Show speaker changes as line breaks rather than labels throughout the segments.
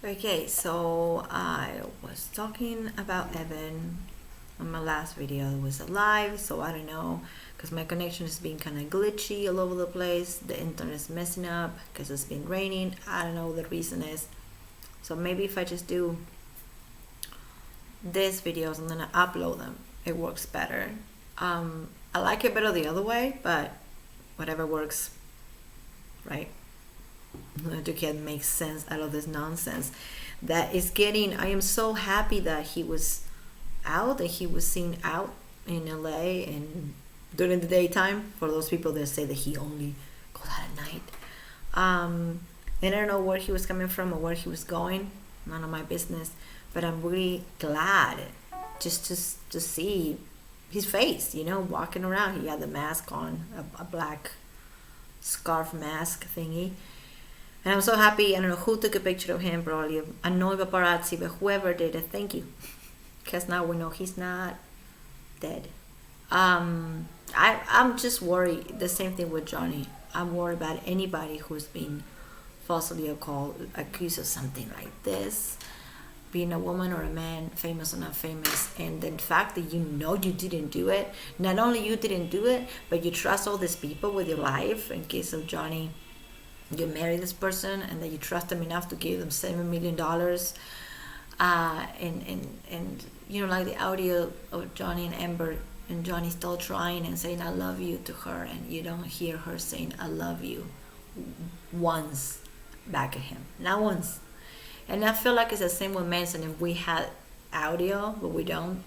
Okay, so I was talking about Evan on my last video. It was live, so I don't know because my connection is being kind of glitchy all over the place. The internet is messing up because it's been raining. I don't know what the reason is. So maybe if I just do these videos and then I upload them, it works better. I like it better the other way, but whatever works, right? To can make sense out of this nonsense that is getting. I am so happy that he was out, that he was seen out in LA and during the daytime, for those people that say that he only goes out at night. And I don't know where he was coming from or where he was going, none of my business, but I'm really glad just to see his face, walking around. He had the mask on, a black scarf mask thingy. And I'm so happy. I don't know who took a picture of him, probably a no paparazzi, but whoever did it, thank you. Because now we know he's not dead. I'm just worried. The same thing with Johnny. I'm worried about anybody who's been falsely accused of something like this, being a woman or a man, famous or not famous, and the fact that you didn't do it. Not only you didn't do it, but you trust all these people with your life. In case of Johnny, you marry this person and that you trust them enough to give them $7 million. And like the audio of Johnny and Amber, and Johnny still trying and saying I love you to her, and you don't hear her saying I love you once back at him, not once. And I feel like it's the same with Manson. If we had audio but we don't,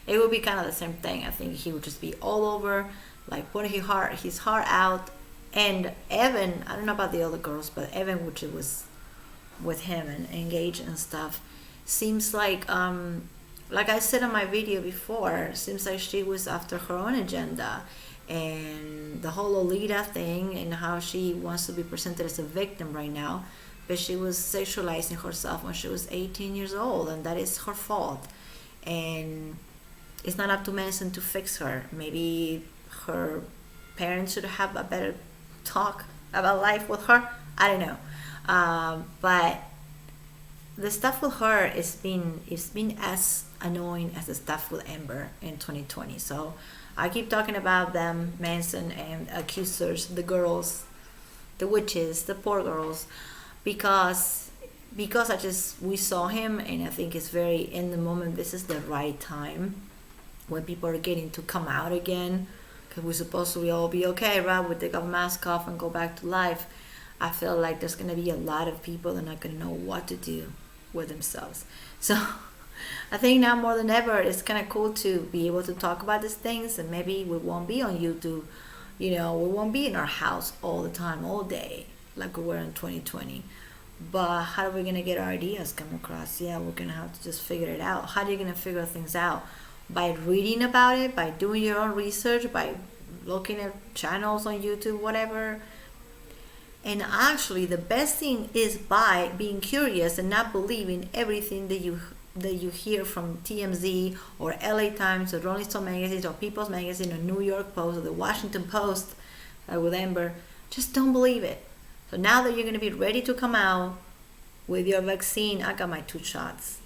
it would be kind of the same thing. I think he would just be all over, like putting his heart out. And Evan, I don't know about the other girls, but Evan, which it was with him and engaged and stuff, seems like I said in my video before, seems like she was after her own agenda, and the whole Lolita thing and how she wants to be presented as a victim right now, but she was sexualizing herself when she was 18 years old, and that is her fault. And it's not up to Manson to fix her. Maybe her parents should have a better talk about life with her. I don't know, but the stuff with her it's been as annoying as the stuff with Amber in 2020. So I keep talking about them, Manson and accusers, the girls, the witches, the poor girls, because we saw him, and I think it's very in the moment. This is the right time when people are getting to come out again, because we're supposed to all be okay, right? We take our mask off and go back to life. I feel like there's going to be a lot of people that are not going to know what to do with themselves. So I think now more than ever, it's kind of cool to be able to talk about these things, and maybe we won't be on YouTube. We won't be in our house all the time, all day, like we were in 2020. But how are we going to get our ideas come across? Yeah, we're going to have to just figure it out. How are you going to figure things out? By reading about it, by doing your own research, by looking at channels on YouTube, whatever. And actually, the best thing is by being curious and not believing everything that you hear from TMZ or LA Times or Rolling Stone magazines or People's Magazine or New York Post or the Washington Post with Amber. Just don't believe it. So now that you're going to be ready to come out with your vaccine, I got my 2 shots.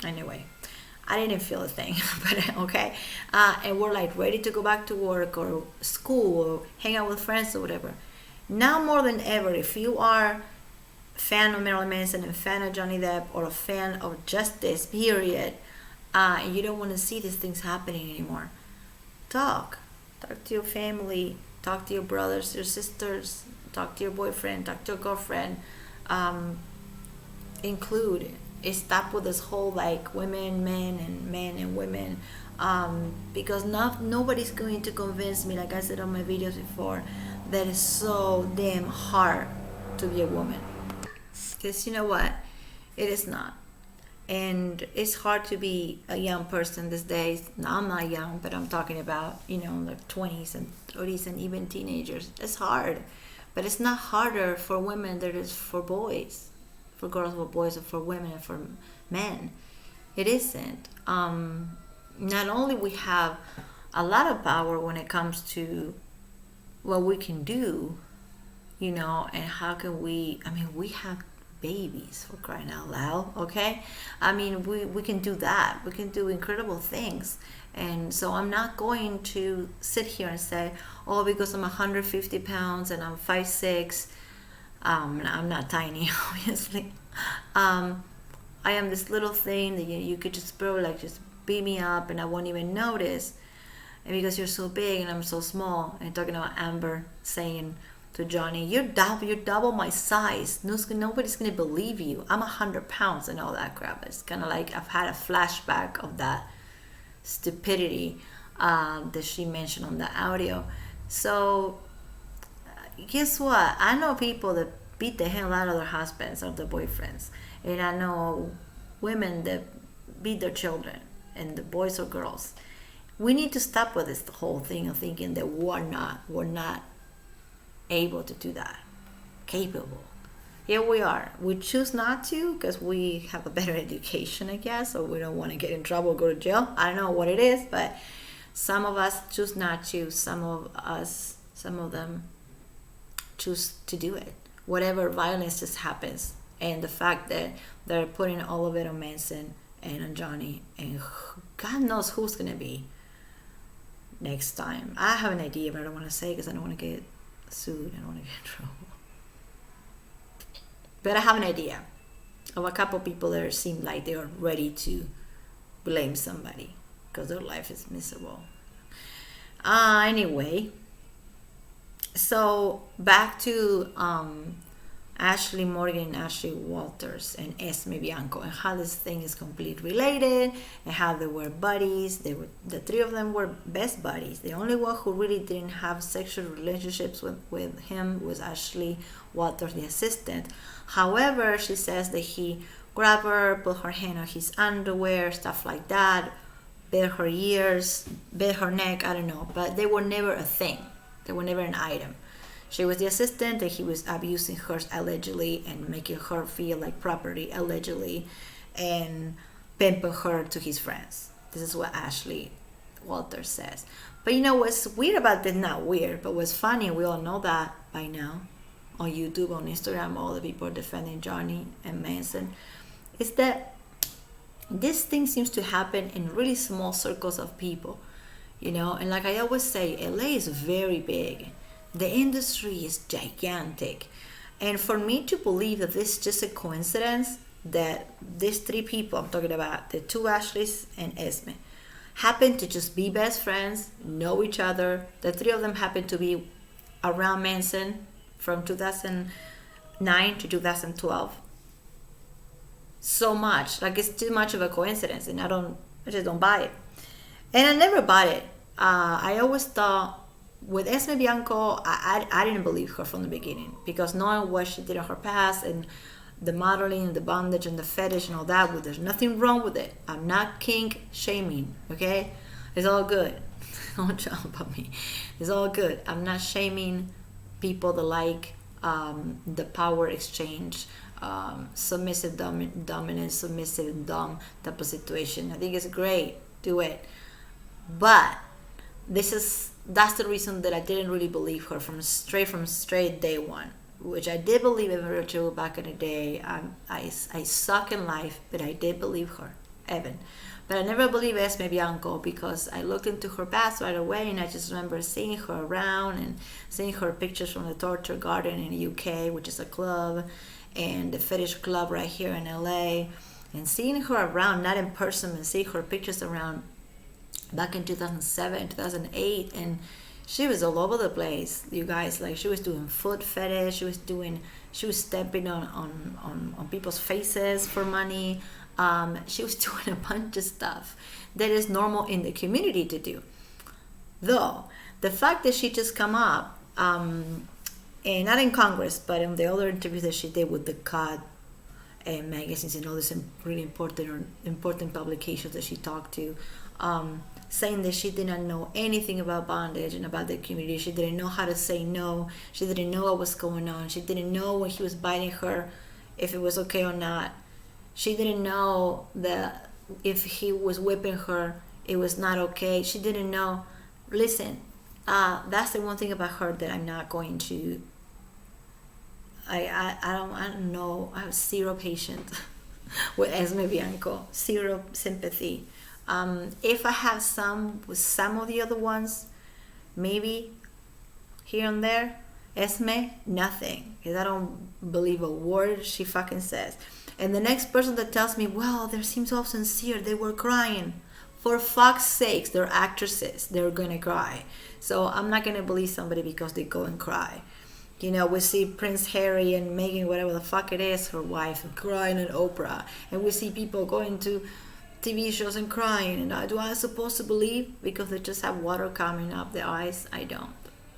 Anyway, I didn't feel a thing, but okay. And we're like ready to go back to work or school or hang out with friends or whatever. Now more than ever, if you are a fan of Marilyn Manson and a fan of Johnny Depp or a fan of justice, period, and you don't want to see these things happening anymore, talk to your family, talk to your brothers, your sisters, talk to your boyfriend, talk to your girlfriend, include. Stop with this whole like women, men, and men and women, because nobody's going to convince me, like I said on my videos before, that it's so damn hard to be a woman. Because you know what? It is not. And it's hard to be a young person these days. Now, I'm not young, but I'm talking about, like 20s and 30s and even teenagers. It's hard. But it's not harder for women than it is for boys. For girls, for boys, or for women, and for men. It isn't. Not only we have a lot of power when it comes to what we can do, and how can we, we have babies, for crying out loud, okay? I mean, we can do that. We can do incredible things. And so I'm not going to sit here and say, oh, because I'm 150 pounds and I'm 5'6", I'm not tiny, obviously. I am this little thing that you could just probably like just beat me up and I won't even notice. And because you're so big and I'm so small, and talking about Amber saying to Johnny, you're double my size. Nobody's gonna believe you. I'm 100 pounds and all that crap. It's kind of like I've had a flashback of that stupidity that she mentioned on the audio. So guess what? I know people that beat the hell out of their husbands or their boyfriends, and I know women that beat their children, and the boys or girls. We need to stop with this whole thing of thinking that we're not able to do that, capable. Here we are. We choose not to because we have a better education, I guess, or we don't want to get in trouble, go to jail. I don't know what it is, but some of us choose not to. Some of them choose to do it. Whatever violence just happens, and the fact that they're putting all of it on Manson and on Johnny, and God knows who's gonna be next time. I have an idea, but I don't want to say because I don't want to get sued. I don't want to get in trouble. But I have an idea of a couple people that seem like they are ready to blame somebody because their life is miserable. Anyway, so back to Ashley Morgan, Ashley Walters, and Esme Bianco, and how this thing is completely related, and how they were buddies. The three of them were best buddies. The only one who really didn't have sexual relationships with him was Ashley Walters, the assistant. However, she says that he grabbed her, put her hand on his underwear, stuff like that, bit her ears, bit her neck, I don't know, but they were never a thing. They were never an item. She was the assistant, and he was abusing her allegedly and making her feel like property allegedly and pimping her to his friends. This is what Ashley Walters says. But you know what's weird about this? Not weird, but what's funny, we all know that by now, on YouTube, on Instagram, all the people defending Johnny and Manson, is that this thing seems to happen in really small circles of people, you know? And like I always say, LA is very big. The industry is gigantic. And for me to believe that this is just a coincidence that these three people, I'm talking about the two Ashleys and Esme, happen to just be best friends, know each other. The three of them happen to be around Manson from 2009 to 2012. So much. Like, it's too much of a coincidence, and I just don't buy it. And I never bought it. I always thought, with Esme Bianco, I didn't believe her from the beginning, because knowing what she did in her past and the modeling and the bondage and the fetish and all that, there's nothing wrong with it. I'm not kink shaming, okay? It's all good. Don't jump on me. It's all good. I'm not shaming people that like the power exchange, submissive, dominant, submissive, dumb type of situation. I think it's great. Do it. But that's the reason that I didn't really believe her from straight day one, which I did believe in Rachel back in the day. I suck in life, but I did believe her, Evan. But I never believed Esme Bianco, because I looked into her past right away, and I just remember seeing her around and seeing her pictures from the Torture Garden in the UK, which is a club, and the fetish club right here in LA, and seeing her around, not in person, and seeing her pictures around back in 2007, 2008, and she was all over the place, you guys. Like, she was doing foot fetish, she was stepping on people's faces for money. She was doing a bunch of stuff that is normal in the community to do. Though, the fact that she just come up, and not in Congress, but in the other interviews that she did with the Cut and magazines and all these really important publications that she talked to, saying that she did not know anything about bondage and about the community. She didn't know how to say no. She didn't know what was going on. She didn't know when he was biting her, if it was okay or not. She didn't know that if he was whipping her, it was not okay. She didn't know. Listen, that's the one thing about her that I'm not going to I don't know. I have zero patience with Esme Bianco. Zero sympathy. If I have some with some of the other ones, maybe here and there. Esme, nothing. Because I don't believe a word she fucking says. And the next person that tells me, well, they seem so sincere, they were crying. For fuck's sakes, they're actresses. They're gonna cry. So I'm not gonna believe somebody because they go and cry. You know, we see Prince Harry and Meghan, whatever the fuck it is, her wife, crying on Oprah. And we see people going to TV shows and crying. And do I supposed to believe because they just have water coming up their eyes? I don't.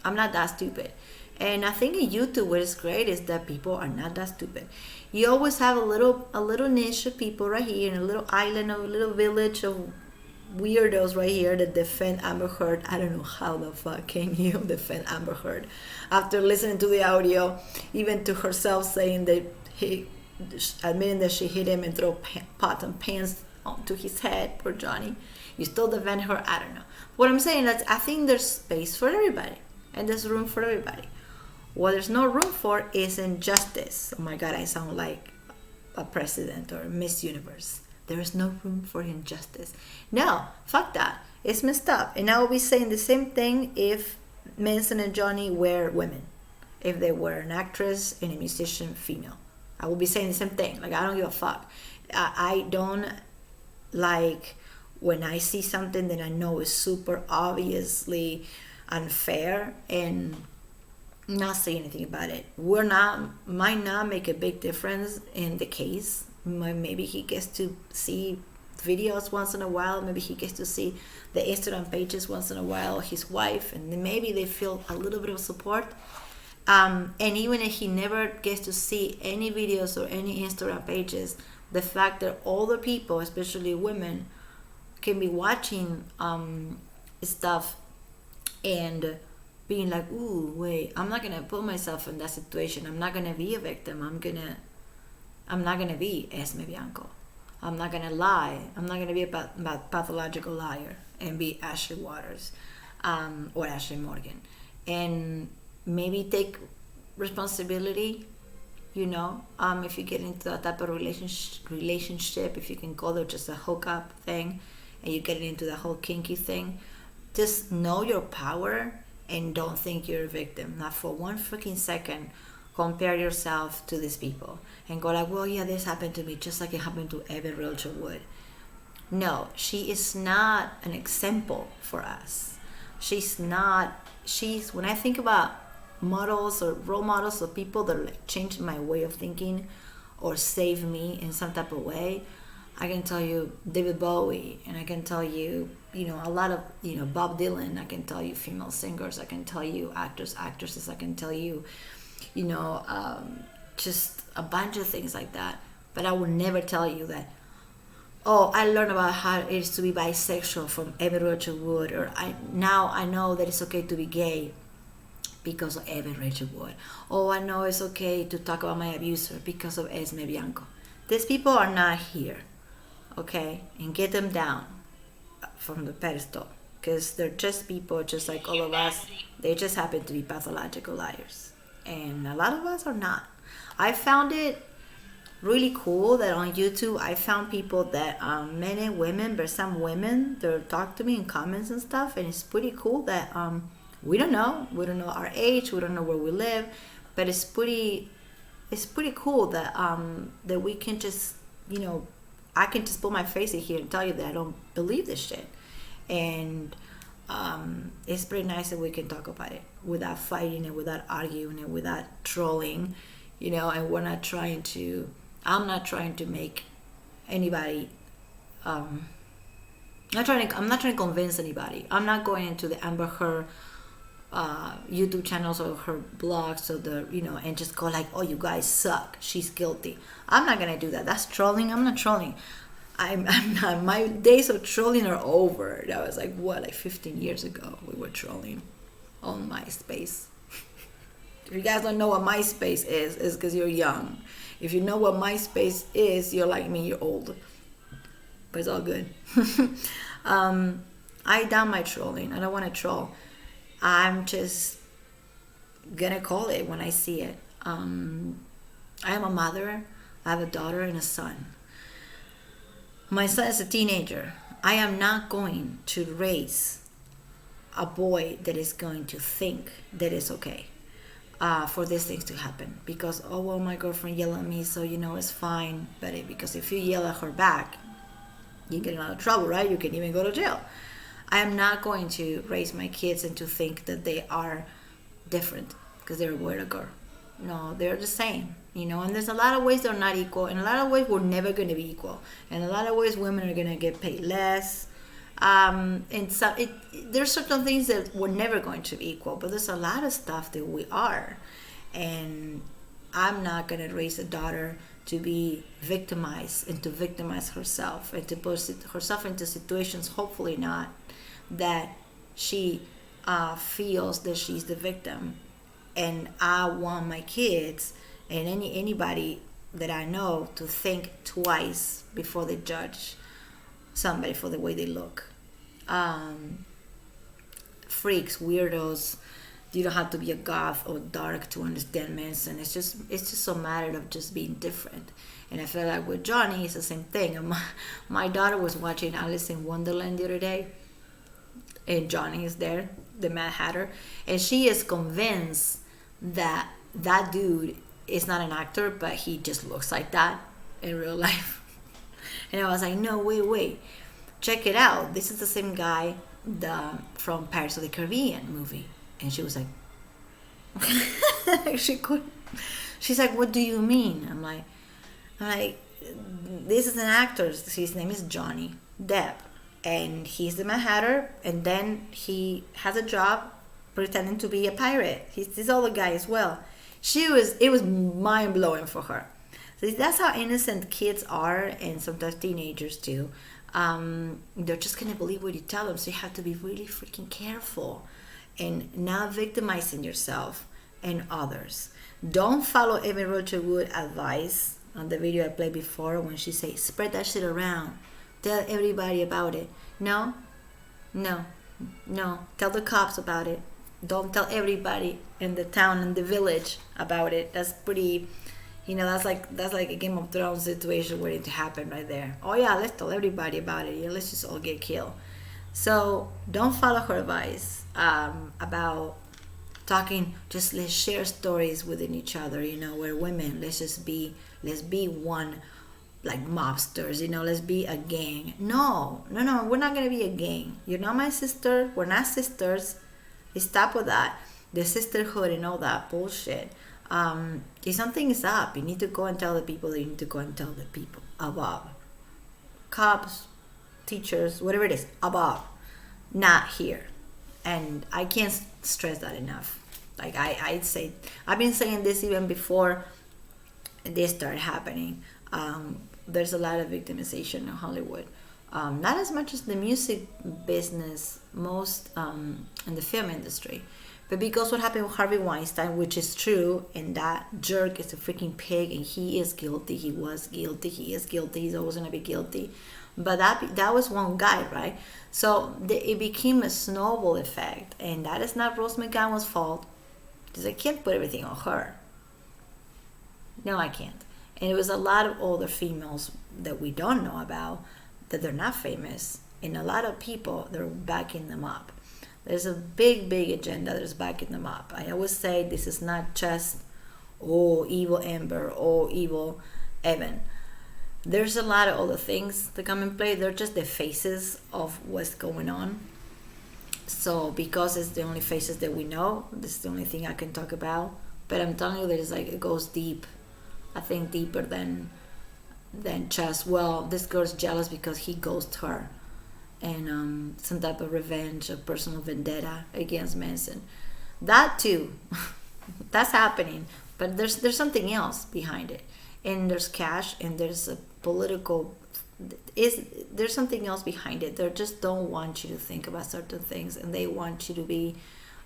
I'm not that stupid. And I think in YouTube what is great is that people are not that stupid. You always have a little niche of people right here in a little island or a little village of weirdos right here that defend Amber Heard. I don't know how the fuck can you defend Amber Heard after listening to the audio, even to herself saying that he admitting that she hit him and throw pots and pans onto his head. Poor Johnny. You still defend her? I don't know. What I'm saying is I think there's space for everybody and there's room for everybody. What there's no room for is injustice. Oh my God, I sound like a president or Miss Universe. There is no room for injustice. No, fuck that. It's messed up. And I will be saying the same thing if Manson and Johnny were women. If they were an actress and a musician female. I will be saying the same thing. Like, I don't give a fuck. I don't like when I see something that I know is super obviously unfair and not say anything about it. Might not make a big difference in the case. Maybe he gets to see videos once in a while. Maybe he gets to see the Instagram pages once in a while, his wife, and then maybe they feel a little bit of support. And even if he never gets to see any videos or any Instagram pages, the fact that older people, especially women, can be watching stuff and being like, ooh, wait, I'm not gonna put myself in that situation. I'm not gonna be a victim. I'm not gonna be Esme Bianco. I'm not gonna lie. I'm not gonna be a pathological liar and be Ashley Waters or Ashley Morgan. And maybe take responsibility, you know, if you get into that type of relationship, if you can call it just a hookup thing, and you get into the whole kinky thing, just know your power and don't think you're a victim. Not for one freaking second compare yourself to these people and go like, well, yeah, this happened to me just like it happened to Evan Rachel Wood. No, she is not an example for us. When I think about models or role models or people that like changed my way of thinking or saved me in some type of way, I can tell you David Bowie, and I can tell you, a lot of, Bob Dylan. I can tell you female singers. I can tell you actors, actresses. I can tell you, just a bunch of things like that. But I will never tell you that, oh, I learned about how it is to be bisexual from Evan Rachel Wood, or I know that it's okay to be gay because of Evan Rachel Wood. Oh, I know it's okay to talk about my abuser because of Esme Bianco. These people are not here, okay? And get them down from the pedestal, because they're just people just like all of us. They just happen to be pathological liars, and a lot of us are not. I found it really cool that on YouTube I found people that men and women, but some women that talk to me in comments and stuff, and it's pretty cool that we don't know our age, we don't know where we live, but it's pretty cool that that we can just, I can just put my face in here and tell you that I don't believe this shit. And it's pretty nice that we can talk about it without fighting and without arguing and without trolling, and I'm not trying to make anybody, I'm not trying to convince anybody. I'm not going into the Amber Heard YouTube channels or her blogs or and just go like, oh, you guys suck, she's guilty. I'm not gonna do that. That's trolling. I'm not trolling. I'm not. My days of trolling are over. That was like 15 years ago we were trolling on MySpace. If you guys don't know what MySpace is, it's because you're young. If you know what MySpace is, you're like me, you're old. But it's all good. I done my trolling. I don't want to troll. I'm just gonna call it when I see it. I am a mother. I have a daughter and a son. My son is a teenager. I am not going to raise a boy that is going to think that it's okay for these things to happen. Because, oh, well, my girlfriend yelled at me, so it's fine. But because if you yell at her back, you get in a lot of trouble, right? You can even go to jail. I am not going to raise my kids and to think that they are different because they're a boy or a girl. No, they're the same, and there's a lot of ways they're not equal. In a lot of ways, we're never going to be equal. In a lot of ways, women are going to get paid less. And so there's certain things that we're never going to be equal, but there's a lot of stuff that we are. And I'm not going to raise a daughter to be victimized and to victimize herself and to put herself into situations, hopefully not, that she feels that she's the victim. And I want my kids and anybody that I know to think twice before they judge somebody for the way they look. Freaks, weirdos. You don't have to be a goth or dark to understand Manson. It's just a matter of just being different. And I feel like with Johnny, it's the same thing. And my daughter was watching Alice in Wonderland the other day, and Johnny is there, the Mad Hatter, and she is convinced that dude is not an actor, but he just looks like that in real life. And I was like, no, wait, check it out. This is the same guy from Pirates of the Caribbean movie. And she was like, she's like, what do you mean? I'm like, this is an actor. His name is Johnny Depp, and he's the Mad Hatter. And then he has a job pretending to be a pirate. He's this other guy as well. It was mind blowing for her. So that's how innocent kids are, and sometimes teenagers too. They're just gonna believe what you tell them. So you have to be really freaking careful and not victimizing yourself and others. Don't follow Evan Roger Wood advice on the video I played before when she says, spread that shit around. Tell everybody about it. No. Tell the cops about it. Don't tell everybody in the town and the village about it. That's pretty, that's like a Game of Thrones situation waiting to happen right there. Oh yeah, let's tell everybody about it. Yeah, let's just all get killed. So don't follow her advice about talking. Just let's share stories within each other. We're women. Let's be one, like mobsters. Let's be a gang. No. We're not gonna be a gang. You're not my sister. We're not sisters. Stop with that. The sisterhood and all that bullshit. If something is up, you need to go and tell the people that you need to go and tell the people above. Cops, teachers, whatever it is, above, not here. And I can't stress that enough. Like I'd say, I've been saying this even before this started happening. There's a lot of victimization in Hollywood. Not as much as the music business, most in the film industry. But because what happened with Harvey Weinstein, which is true, and that jerk is a freaking pig, and he is guilty, he was guilty, he is guilty, he's always going to be guilty. But that was one guy, right? So it became a snowball effect, and that is not Rose McGowan's fault, because I can't put everything on her. No, I can't. And it was a lot of older females that we don't know about, that they're not famous, and a lot of people, they're backing them up. There's a big agenda that's backing them up. I always say this is not just, evil Amber, evil Evan. There's a lot of other things that come in play. They're just the faces of what's going on. So because it's the only faces that we know, this is the only thing I can talk about. But I'm telling you that it goes deep. I think deeper than just, this girl's jealous because he ghosted her. And some type of revenge, a personal vendetta against Manson. That too, that's happening. But there's something else behind it. And there's cash, and there's a political, there's something else behind it. They just don't want you to think about certain things, and they want you to be,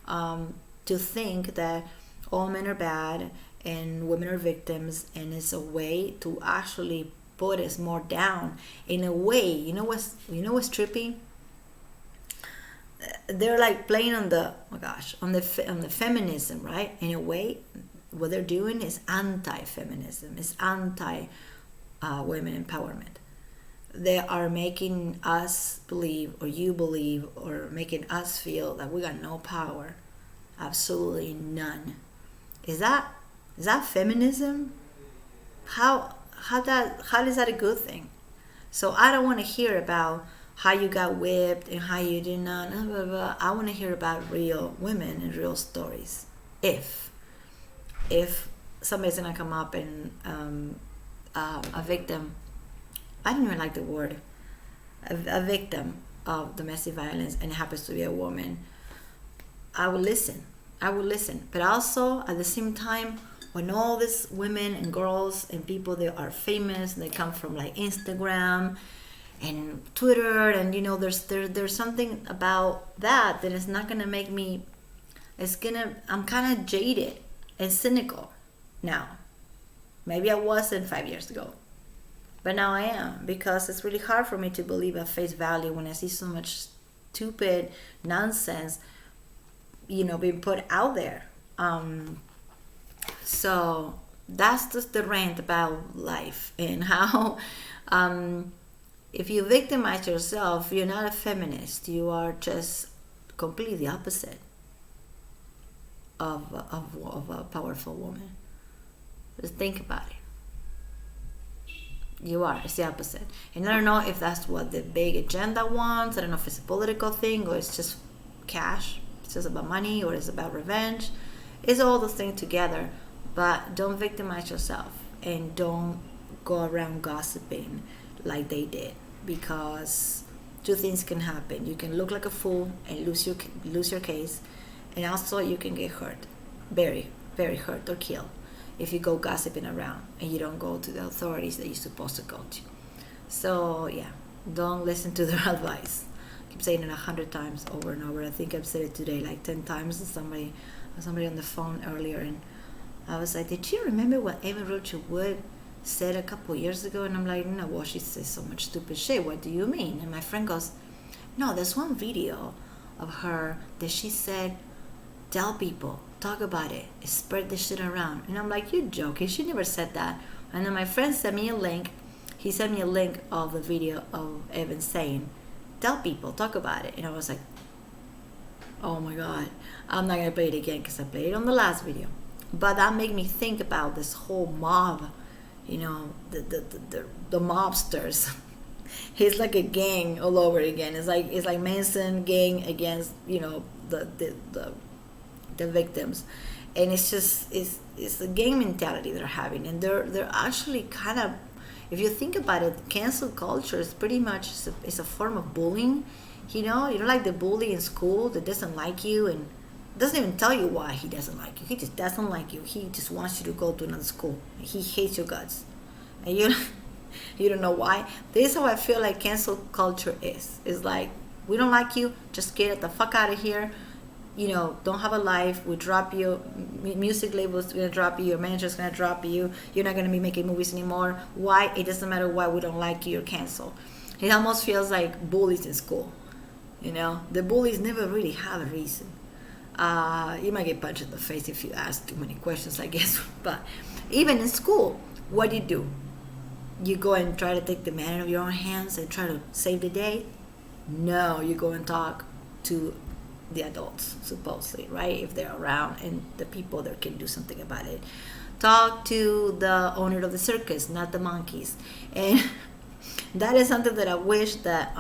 to think that all men are bad and women are victims, and it's a way to actually put us more down. In a way, you know what's trippy? They're like playing on the feminism, right? In a way, what they're doing is anti-feminism, it's anti-women empowerment. They are making us believe, or you believe, or making us feel that we got no power. Absolutely none. Is that feminism? How is that a good thing? So I don't want to hear about how you got whipped and how you did not. Blah, blah, blah. I want to hear about real women and real stories. If somebody's gonna come up and a victim, I don't even like the word, a victim of domestic violence, and it happens to be a woman, I would listen. But also at the same time, when all these women and girls and people, they are famous, and they come from like Instagram and Twitter, and there's something about that is not gonna make me. I'm kind of jaded and cynical now. Maybe I wasn't 5 years ago, but now I am, because it's really hard for me to believe at face value when I see so much stupid nonsense, being put out there. So that's just the rant about life and how if you victimize yourself, you're not a feminist. You are just completely the opposite of a powerful woman. Just think about it. You are. It's the opposite. And I don't know if that's what the big agenda wants. I don't know if it's a political thing or it's just cash. It's just about money, or it's about revenge. It's all those things together. But don't victimize yourself, and don't go around gossiping like they did, because two things can happen. You can look like a fool and lose your case, and also you can get hurt, very, very hurt or killed, if you go gossiping around and you don't go to the authorities that you're supposed to go to. So yeah, don't listen to their advice. I keep saying it 100 times over and over. I think I've said it today like 10 times. And somebody on the phone earlier, and I was like, did you remember what Ava Rocha Wood said a couple years ago? And I'm like, no, well, she says so much stupid shit. What do you mean? And my friend goes, no, there's one video of her that she said, tell people, talk about it, spread this shit around. And I'm like, you're joking. She never said that. And then my friend sent me a link. He sent me a link of the video of Evan saying, tell people, talk about it. And I was like, oh my God, I'm not going to play it again because I played it on the last video. But that made me think about this whole mob, the mobsters. It's like a gang all over again. It's like Manson gang against, the victims. And it's just, it's the gang mentality they're having. And they're actually kind of, if you think about it, cancel culture is pretty much, it's a form of bullying. You know like the bully in school that doesn't like you and doesn't even tell you why he doesn't like you. He just doesn't like you. He just wants you to go to another school. He hates your guts. And you don't know why. This is how I feel like cancel culture is. It's like, we don't like you, just get the fuck out of here. Don't have a life. We drop you. Music labels gonna drop you. Your manager's gonna drop you. You're not gonna be making movies anymore. Why? It doesn't matter why we don't like you. You're canceled. It almost feels like bullies in school. The bullies never really have a reason. You might get punched in the face if you ask too many questions, I guess. But even in school, what do? You go and try to take the matter into your own hands and try to save the day? No, you go and talk to the adults, supposedly, right? If they're around and the people that can do something about it. Talk to the owner of the circus, not the monkeys. And that is something that I wish that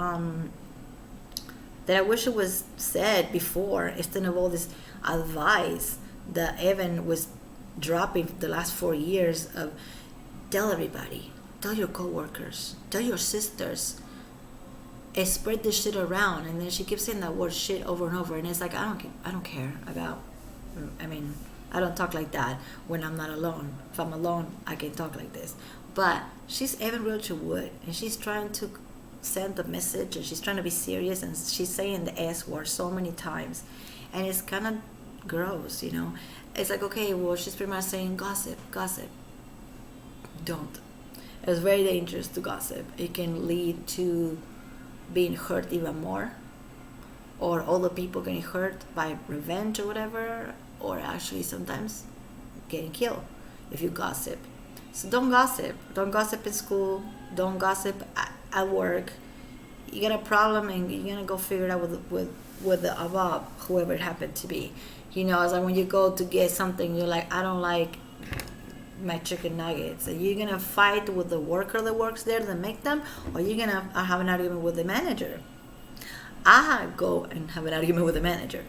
it was said before, instead of all this advice that Evan was dropping the last 4 years of tell everybody, tell your coworkers, tell your sisters, and spread this shit around. And then she keeps saying that word shit over and over, and it's like, I don't care about, I don't talk like that when I'm not alone. If I'm alone, I can talk like this. But she's Evan Rocha Wood, and she's trying to send the message, and she's trying to be serious, and she's saying the S word so many times, and it's kind of gross. It's like, okay, well, she's pretty much saying gossip. Don't. It's very dangerous to gossip. It can lead to being hurt even more, or other people getting hurt by revenge or whatever, or actually sometimes getting killed if you gossip. So don't gossip. Don't gossip in school. Don't gossip at work. You get a problem and you're gonna go figure it out with the above, whoever it happened to be. It's like when you go to get something, you're like, I don't like my chicken nuggets. Are you gonna fight with the worker that works there that make them, or you're gonna have an argument with the manager? I go and have an argument with the manager.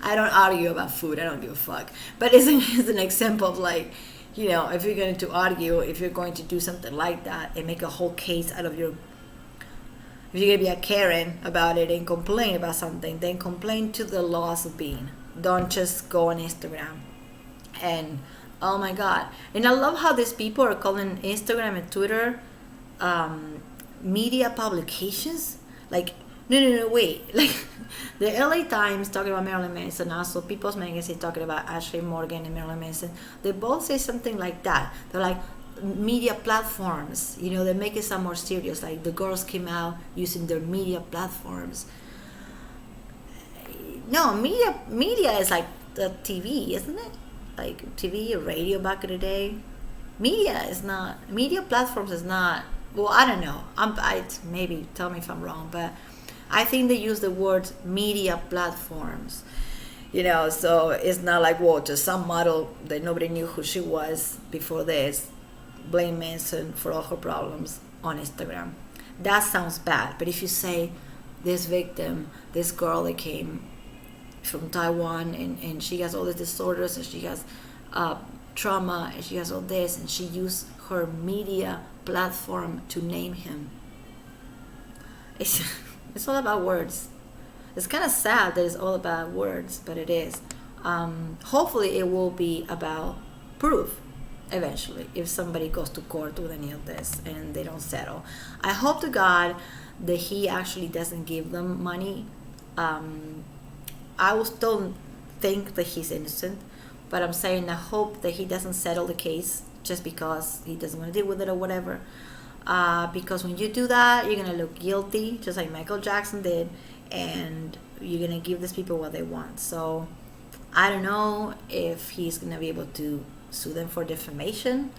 I don't argue about food. I don't give a fuck. But it's an example of like, if you're going to argue, if you're going to do something like that and make a whole case out of if you're going to be a Karen about it and complain about something, then complain to the laws of being. Don't just go on Instagram. And, oh my God. And I love how these people are calling Instagram and Twitter media publications. Like, no, wait. Like, the LA Times talking about Marilyn Manson, also People's Magazine talking about Ashley Morgan and Marilyn Manson. They both say something like that. They're like, media platforms, they make it sound more serious, like the girls came out using their media platforms. No, media is like the TV, isn't it? Like TV or radio back in the day. Media platforms is not, well, I don't know, maybe tell me if I'm wrong, but I think they use the word media platforms, so it's not like, whoa, just some model that nobody knew who she was before this blame Manson for all her problems on Instagram. That sounds bad. But if you say this victim, this girl that came from Taiwan and she has all these disorders and she has trauma and she has all this and she used her media platform to name him. It's all about words. It's kind of sad that it's all about words, but it is. Hopefully it will be about proof eventually, if somebody goes to court with any of this and they don't settle. I hope to God that he actually doesn't give them money. I will still think that he's innocent, but I'm saying I hope that he doesn't settle the case just because he doesn't want to deal with it or whatever. Because when you do that, you're going to look guilty, just like Michael Jackson did, and you're going to give these people what they want. So I don't know if he's going to be able to sue them for defamation.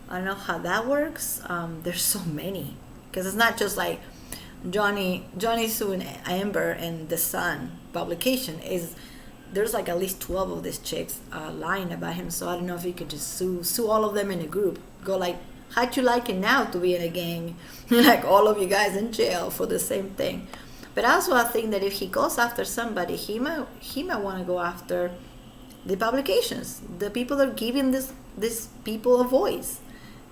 I don't know how that works. There's so many, because it's not just like Johnny suing Amber and the Sun publication. There's like at least 12 of these chicks lying about him. So I don't know if he could just sue all of them in a group. Go like, how'd you like it now to be in a gang? Like all of you guys in jail for the same thing. But also I think that if he goes after somebody, he might want to go after the publications, the people that are giving this people a voice.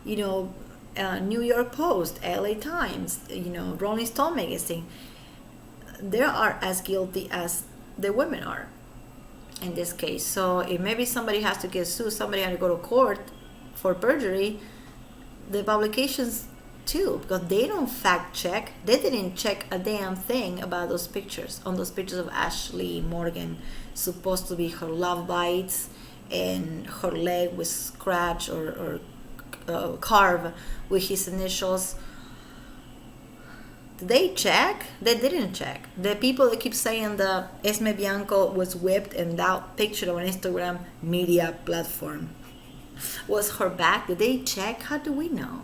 New York Post, LA Times, Rolling Stone magazine. They are as guilty as the women are in this case. So if maybe somebody has to get sued, somebody has to go to court for perjury, the publications too, because they don't fact check. They didn't check a damn thing about those pictures. On those pictures of Ashley Morgan, supposed to be her love bites and her leg was scratched or carved with his initials. Did they check? They didn't check. The people that keep saying the Esme Bianco was whipped and that picture on Instagram media platform was her back. Did they check? How do we know?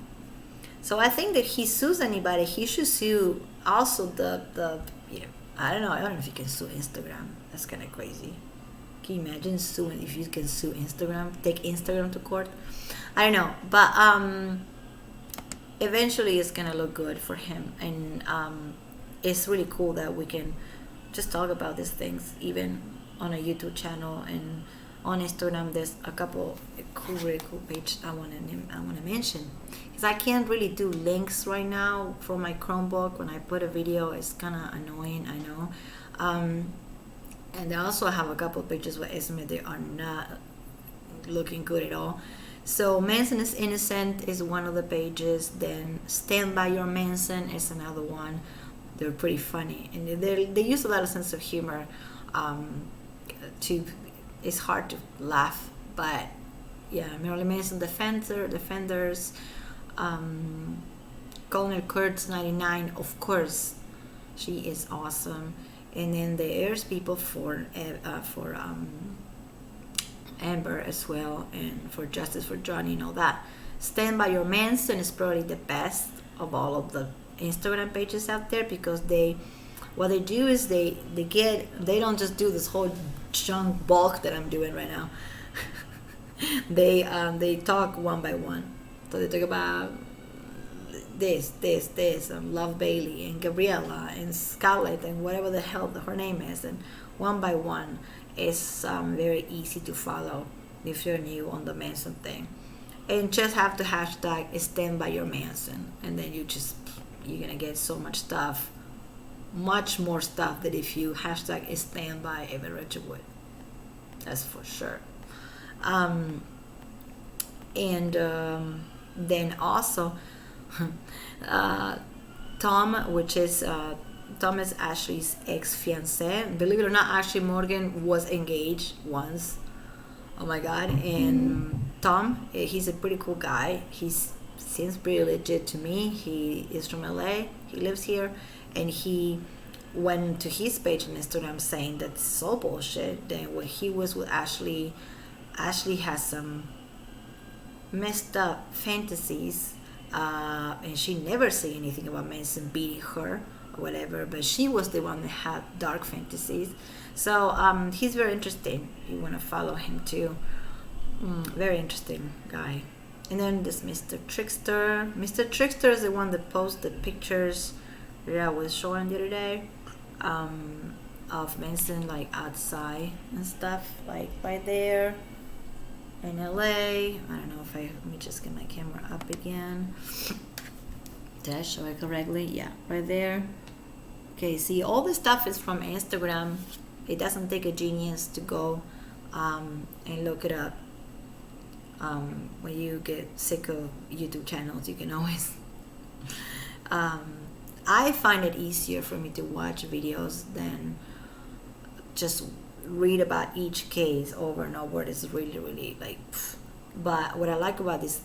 So I think that he sues anybody, he should sue also the I don't know if you can sue Instagram. That's kind of crazy. Can you imagine suing, if you can sue Instagram, take Instagram to court? I don't know, but eventually it's gonna look good for him, and it's really cool that we can just talk about these things even on a YouTube channel. And on Instagram there's a couple really cool pages I want to mention, because I can't really do links right now for my Chromebook. When I put a video, it's kind of annoying, I know. And I also have a couple pages where Esme, they are not looking good at all. So Manson is Innocent is one of the pages. Then Stand By Your Manson is another one. They're pretty funny, and they use a lot of sense of humor. It's hard to laugh, but yeah, Marilyn Manson Defenders, Colonel Kurtz 99, of course, she is awesome. And then the Heirs people for Amber as well, and for justice for Johnny and all that. Stand by Your Manson is probably the best of all of the Instagram pages out there, because what they do is they don't just do this whole chunk bulk that I'm doing right now. They talk one by one. So they talk about this, Love Bailey and Gabriella and Scarlett and whatever the hell her name is, and one by one. Is very easy to follow if you're new on the Manson thing, and just have to hashtag Stand by Your Manson, and then you're gonna get so much stuff, much more stuff than if you hashtag Stand by Evan Richard Wood. That's for sure. Then also Tom, which is Thomas Ashley's ex-fiance. Believe it or not, Ashley Morgan was engaged once. Oh my God. And Tom, he's a pretty cool guy. He seems pretty legit to me. He is from LA. He lives here. And he went to his page on Instagram saying that's so bullshit. Then when he was with Ashley has some messed up fantasies. And she never said anything about Manson beating her or whatever, but she was the one that had dark fantasies. So he's very interesting. You want to follow him too. Very interesting guy. And then this Mr. Trickster. Mr. Trickster is the one that posted pictures that I was showing the other day of Manson like outside and stuff, like right there in LA. I don't know if let me just get my camera up again. Did I show it correctly? Yeah, right there. Okay, see, all this stuff is from Instagram. It doesn't take a genius to go and look it up. When you get sick of YouTube channels, you can always I find it easier for me to watch videos than just read about each case over and over. It's really, really like, but what I like about these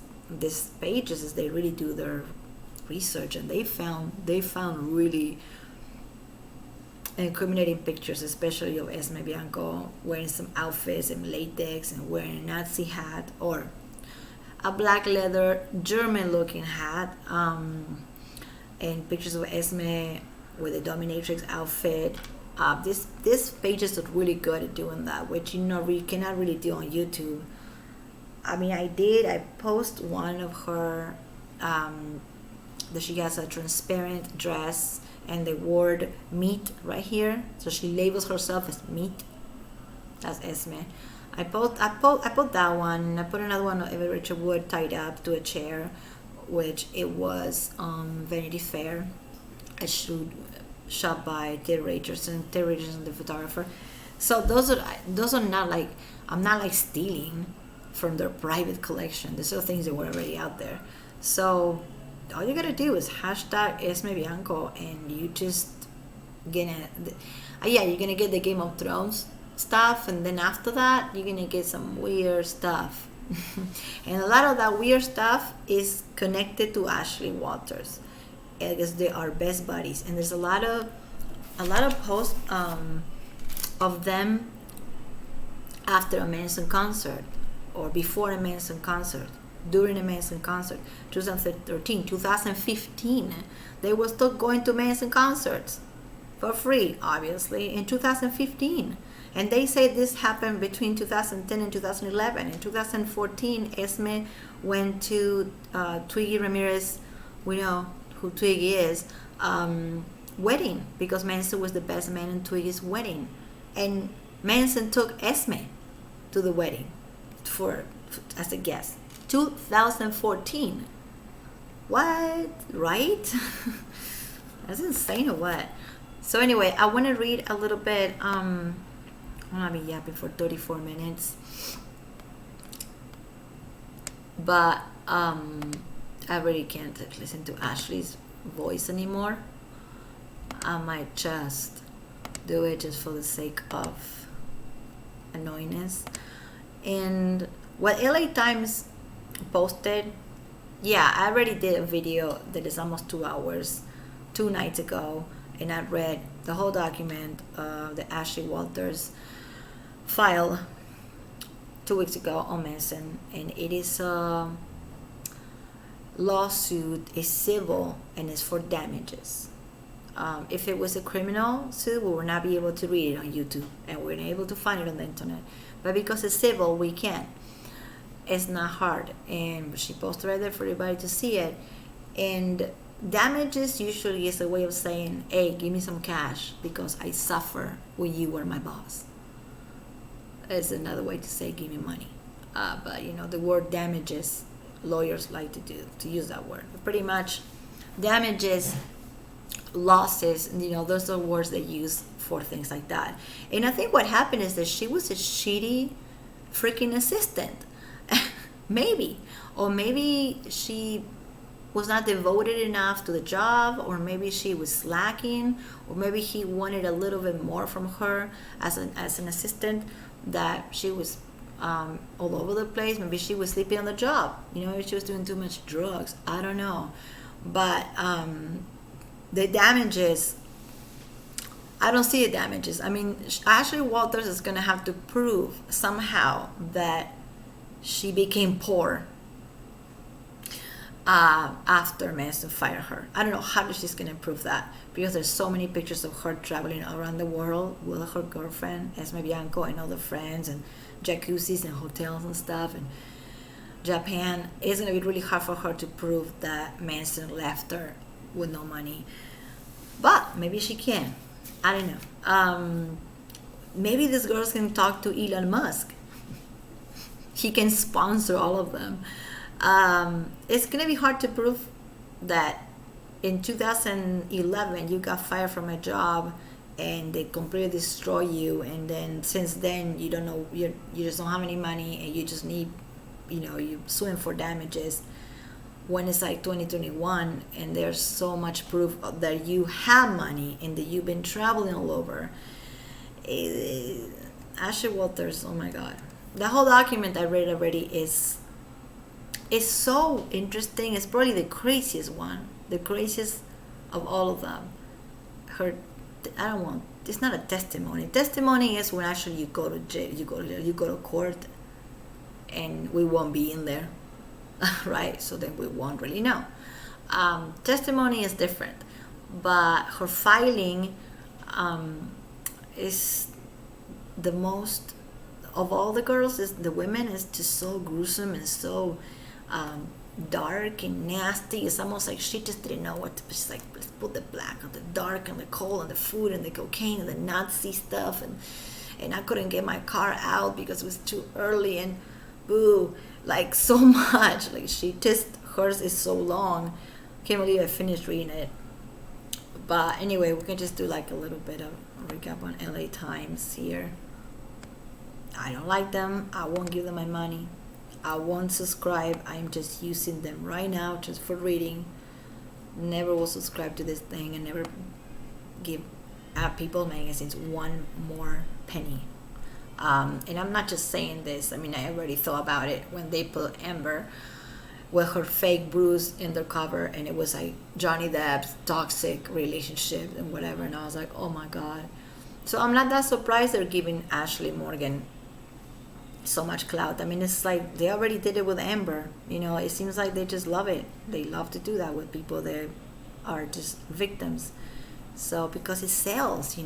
pages is they really do their research, and they found really incriminating pictures, especially of Esme Bianco wearing some outfits and latex and wearing a Nazi hat or a black leather German looking hat, and pictures of Esme with a dominatrix outfit. This pages are really good at doing that, which we cannot really do on YouTube. I mean, I post one of her that she has a transparent dress and the word meat right here, so she labels herself as meat. That's Esme. I put that one. I put another one of Evan Richard Wood tied up to a chair, which it was Vanity Fair, a shoot shot by Terry Richardson, the photographer. So those are not like, I'm not like stealing from their private collection. These are things that were already out there. So all you gotta do is hashtag Esme Bianco, and you just you're gonna get the Game of Thrones stuff, and then after that you're gonna get some weird stuff. And a lot of that weird stuff is connected to Ashley Walters, because they are best buddies, and there's a lot of posts of them after a Manson concert or before a Manson concert, during a Manson concert, 2013, 2015. They were still going to Manson concerts for free, obviously, in 2015. And they say this happened between 2010 and 2011. In 2014, Esme went to Twiggy Ramirez, we know who Twiggy is, wedding, because Manson was the best man in Twiggy's wedding. And Manson took Esme to the wedding as a guest. 2014. What? Right? That's insane or what? So anyway, I want to read a little bit. I'm gonna be yapping for 34 minutes, but I really can't listen to Ashley's voice anymore. I might just do it just for the sake of annoyingness. And what LA Times posted, I already did a video that is almost 2 hours 2 nights ago, and I read the whole document of the Ashley Walters file. 2 weeks ago on Manson, and it is a lawsuit, is civil, and it's for damages. If it was a criminal suit, we would not be able to read it on YouTube, and we're not able to find it on the internet. But because it's civil, we can. It's not hard, and she posted right there for everybody to see it. And damages usually is a way of saying, hey, give me some cash because I suffer when you were my boss. It's another way to say give me money. But the word damages, lawyers like to use that word. But pretty much damages, losses, those are words they use for things like that. And I think what happened is that she was a shitty freaking assistant. Maybe. Or maybe she was not devoted enough to the job, or maybe she was slacking, or maybe he wanted a little bit more from her as an assistant, that she was all over the place. Maybe she was sleeping on the job. Maybe she was doing too much drugs. I don't know. But the damages, I don't see the damages. I mean, Ashley Walters is going to have to prove somehow that she became poor after Manson fired her. I don't know how she's going to prove that, because there's so many pictures of her traveling around the world with her girlfriend, Esme Bianco, and other friends, and jacuzzis and hotels and stuff, and Japan. It's going to be really hard for her to prove that Manson left her with no money. But maybe she can. I don't know. Maybe this girl can talk to Elon Musk. He can sponsor all of them. It's going to be hard to prove that in 2011 you got fired from a job and they completely destroy you, and then since then you don't know, you just don't have any money, and you just need, you suing for damages, when it's like 2021 and there's so much proof that you have money and that you've been traveling all over. Ashley Walters, oh my God. The whole document I read already is so interesting. It's probably the craziest one, the craziest of all of them. It's not a testimony. Testimony is when actually you go to jail, you go to court, and we won't be in there, right? So then we won't really know. Testimony is different, but her filing is the most of all the girls. Is the women is just so gruesome and so dark and nasty. It's almost like she just didn't know what to. She's like, let's put the black and the dark and the coal and the food and the cocaine and the Nazi stuff, and I couldn't get my car out because it was too early, and boo, like so much. Like hers is so long. Can't believe I finished reading it. But anyway, we can just do like a little bit of recap on LA Times here. I don't like them. I won't give them my money. I won't subscribe. I'm just using them right now just for reading. Never will subscribe to this thing, and never give People magazines one more penny. And I'm not just saying this. I mean, I already thought about it when they put Amber with her fake bruise in their cover, and it was like Johnny Depp's toxic relationship and whatever, and I was like, oh my God. So I'm not that surprised they're giving Ashley Morgan so much clout. I mean, it's like they already did it with Amber. It seems like they just love it. They love to do that with people that are just victims. So because it sells,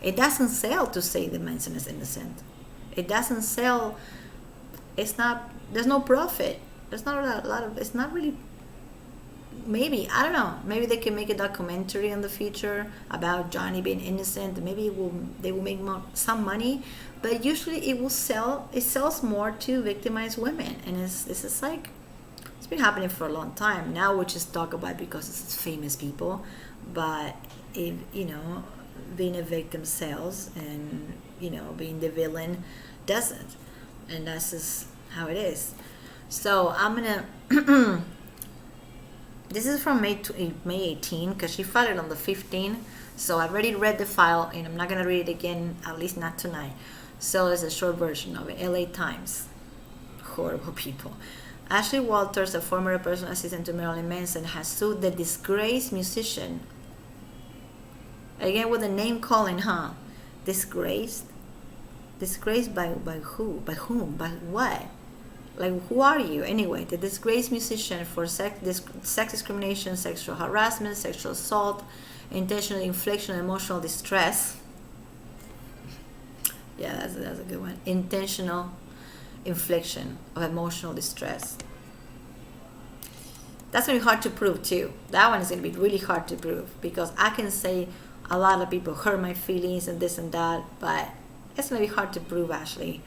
it doesn't sell to say the Manson is innocent. It doesn't sell. There's no profit. There's not a lot of, it's not really, maybe, I don't know, maybe they can make a documentary in the future about Johnny being innocent. Maybe they will make some money, but usually it sells more to victimized women. And it's just like, it's been happening for a long time. Now we just talk about it because it's famous people, but if, being a victim sells, and, being the villain doesn't. And that's just how it is. So I'm gonna this is from May 18, because she filed it on the 15th. So I've already read the file, and I'm not gonna read it again, at least not tonight. So it's a short version of it. LA Times. Horrible people. Ashley Walters, a former personal assistant to Marilyn Manson, has sued the disgraced musician. Again with the name calling, huh? Disgraced. Disgraced by who? By whom? By what? Like, who are you anyway? The disgraced musician for sex discrimination, sexual harassment, sexual assault, intentional infliction of emotional distress. Yeah, that's a good one. Intentional infliction of emotional distress. That's going to be hard to prove too. That one is going to be really hard to prove, because I can say a lot of people hurt my feelings and this and that, but it's going to be hard to prove, actually.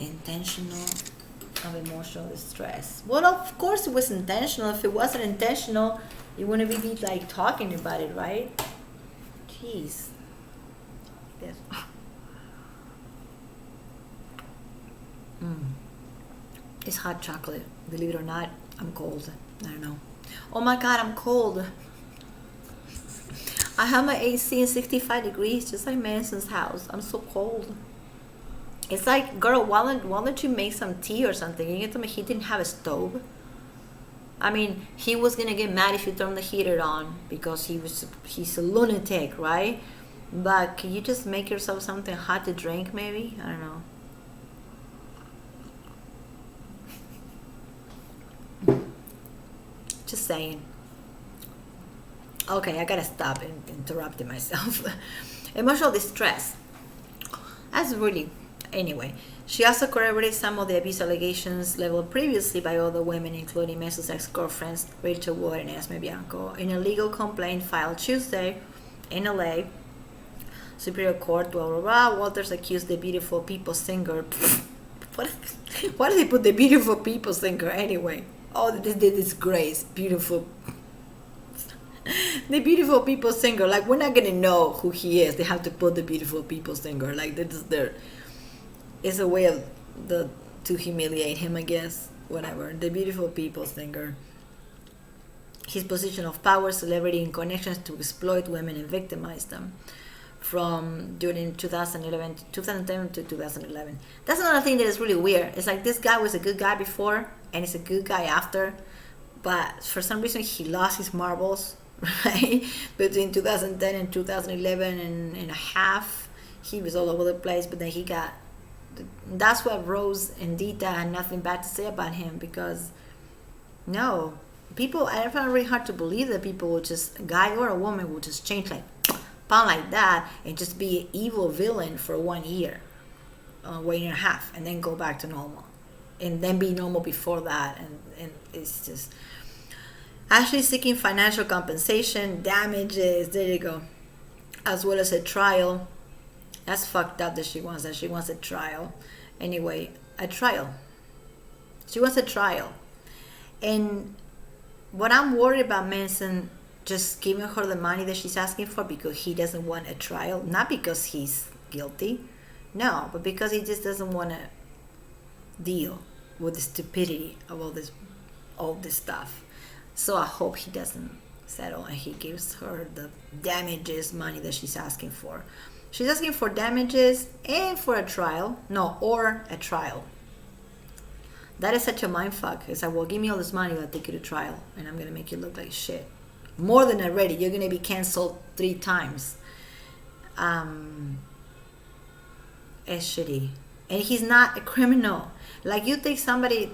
Intentional of emotional distress. Well, of course it was intentional. If it wasn't intentional, you wouldn't be like talking about it, right? Jeez. Yes. It's hot chocolate. Believe it or not, I'm cold. I don't know. Oh my God, I'm cold. I have my AC in 65 degrees, just like Manson's house. I'm so cold. It's like, girl, why don't you make some tea or something? You tell me he didn't have a stove. I mean, he was gonna get mad if you turn the heater on because he's a lunatic, right? But can you just make yourself something hot to drink, maybe? I don't know. Just saying. Okay, I gotta stop interrupting myself. Emotional distress. That's really... Anyway, she also corroborated some of the abuse allegations leveled previously by other women, including Manson's ex-girlfriends Rachel Wood and Esme Bianco, in a legal complaint filed Tuesday in LA Superior Court. Blah blah blah. Walters accused the Beautiful People singer. Why did they put the Beautiful People singer anyway? Oh, this disgrace. Beautiful. The Beautiful People singer. Like, we're not gonna know who he is. They have to put the Beautiful People singer. Like, this is their... It's a way of to humiliate him, I guess. Whatever. The Beautiful People singer. His position of power, celebrity, and connections to exploit women and victimize them. From during 2010 to 2011. That's another thing that is really weird. It's like, this guy was a good guy before, and he's a good guy after. But for some reason, he lost his marbles, right? Between 2010 and 2011 and a half. He was all over the place, but then he got... That's what Rose and Dita had nothing bad to say about him, because no, people, I find it really hard to believe that people would just, a guy or a woman would just change like pound like that and just be an evil villain for 1 year, 1 year and a half, and then go back to normal, and then be normal before that, and it's just actually seeking financial compensation, damages, there you go, as well as a trial. That's fucked up that she wants that. She wants a trial. Anyway, a trial. She wants a trial. And what I'm worried about Manson just giving her the money that she's asking for because he doesn't want a trial. Not because he's guilty. No, but because he just doesn't want to deal with the stupidity of all this stuff. So I hope he doesn't settle and he gives her the damages money that she's asking for. She's asking for damages and for a trial. No, or a trial. That is such a mindfuck. It's like, well, give me all this money, I'll take you to trial. And I'm going to make you look like shit. More than already. You're going to be canceled 3 times. It's shitty. And he's not a criminal. Like, you take somebody...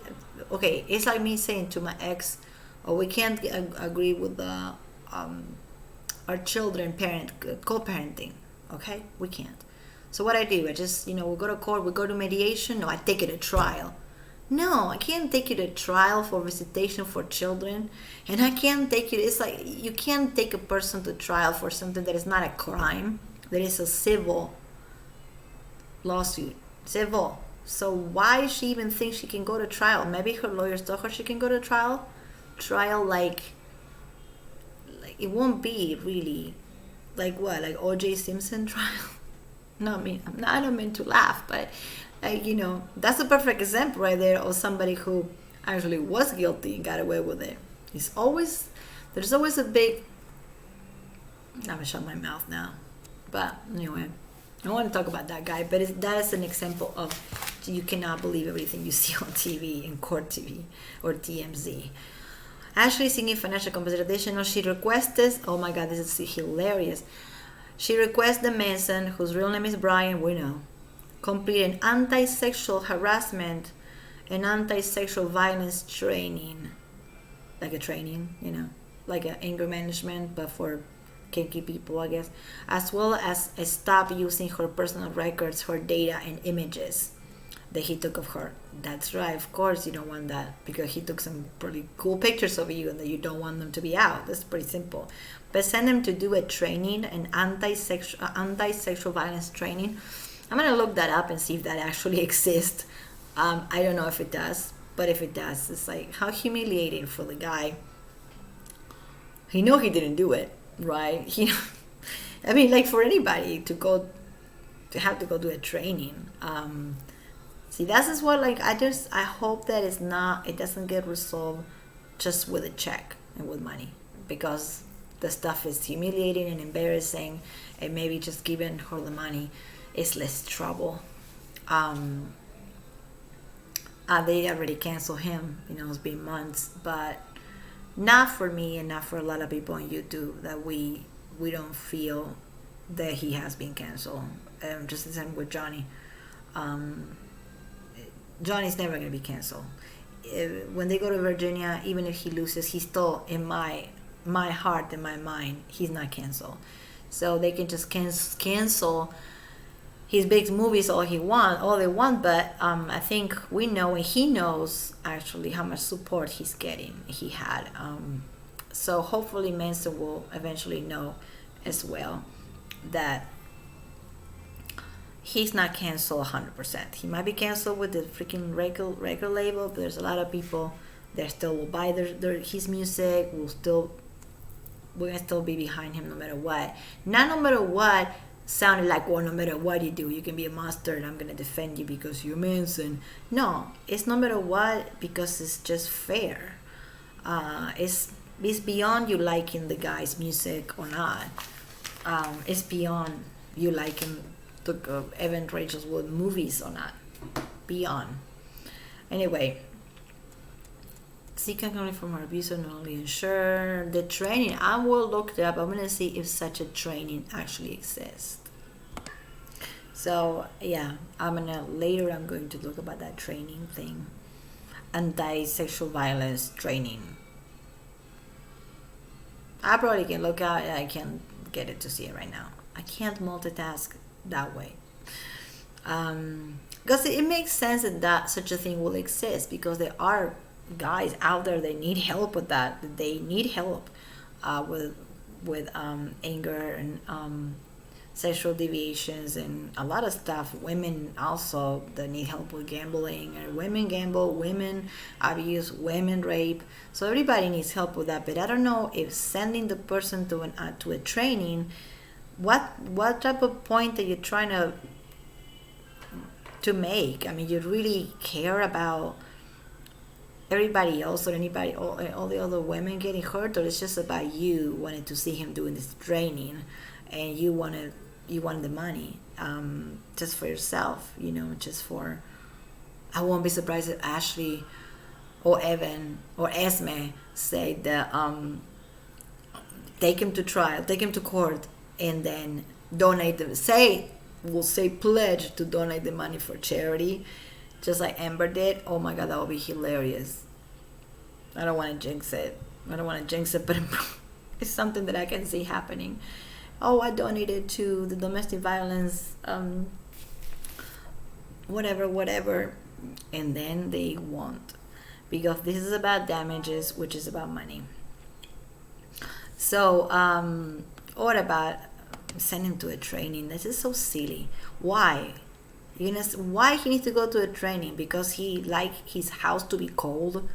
Okay, it's like me saying to my ex, oh, we can't agree with the, our children co-parenting. Okay, we can't. So what I do, I just, we go to court, we go to mediation. No, I take it to trial. No, I can't take you to trial for visitation for children. And I can't take you, it's like, you can't take a person to trial for something that is not a crime. That is a civil lawsuit. Civil. So why she even think she can go to trial? Maybe her lawyers told her she can go to trial. Trial like it won't be really... Like what? Like O.J. Simpson trial? No, I don't mean to laugh, but that's a perfect example right there of somebody who actually was guilty and got away with it. There's always a big... I'm gonna shut my mouth now. But anyway, I don't want to talk about that guy, but that is an example of you cannot believe everything you see on TV, in court TV or TMZ. Ashley singing financial compensation. She requested, oh my god, this is hilarious. She requests the Manson, whose real name is Brian, we know, complete an anti-sexual harassment and anti-sexual violence training. Like a training, like an anger management, but for kinky people, I guess, as well as stop using her personal records, her data, and images that he took of her. That's right, of course you don't want that, because he took some pretty cool pictures of you and that you don't want them to be out. That's pretty simple. But send them to do a training, an anti-sexual violence training. I'm gonna look that up and see if that actually exists. I don't know if it does, but if it does, it's like, how humiliating for the guy. He know he didn't do it, right? I mean, like, for anybody to have to go do a training. See, that's just what, like, I hope that it doesn't get resolved just with a check and with money, because the stuff is humiliating and embarrassing, and maybe just giving her the money is less trouble. They already canceled him, it's been months, but not for me and not for a lot of people on YouTube, that we don't feel that he has been canceled. Just the same with Johnny. Johnny's never going to be canceled. When they go to Virginia, even if he loses, he's still in my heart, in my mind, he's not canceled. So they can just cancel his big movies all they want, but I think we know, and he knows actually how much support he had. So hopefully Manson will eventually know as well that he's not canceled 100%. He might be canceled with the freaking record label, but there's a lot of people that still will buy his music. We're gonna still be behind him no matter what. Not no matter what sounded like, well, no matter what you do, you can be a monster and I'm gonna defend you because you're Manson. No, it's no matter what, because it's just fair. It's beyond you liking the guy's music or not. It's beyond you liking the Evan Rachel's Wood movies or not. Beyond. Anyway, seek accountability from her abuser, not only ensure the training. I will look it up. I'm gonna see if such a training actually exists. So yeah, I'm going to look about that training thing, anti-sexual violence training. I probably can look at it. I can't get it to see it right now. I can't multitask that way. Because it makes sense that such a thing will exist, because there are guys out there that need help with that. They need help with anger and sexual deviations and a lot of stuff. Women also that need help with gambling, and women gamble, women abuse, women rape. So everybody needs help with that. But I don't know if sending the person to a training, what type of point are you trying to make? I mean, you really care about everybody else or anybody, all the other women getting hurt, or it's just about you wanting to see him doing this training, and you want the money just for yourself, just for. I won't be surprised if Ashley or Evan or Esme say that take him to trial, take him to court, and then donate them. We'll say pledge to donate the money for charity, just like Amber did. Oh my God, that would be hilarious. I don't want to jinx it, but it's something that I can see happening. Oh, I donated to the domestic violence, whatever, and then they won't, because this is about damages, which is about money. So, what about send him to a training? This is so silly. Why? Why he needs to go to a training? Because he like his house to be cold?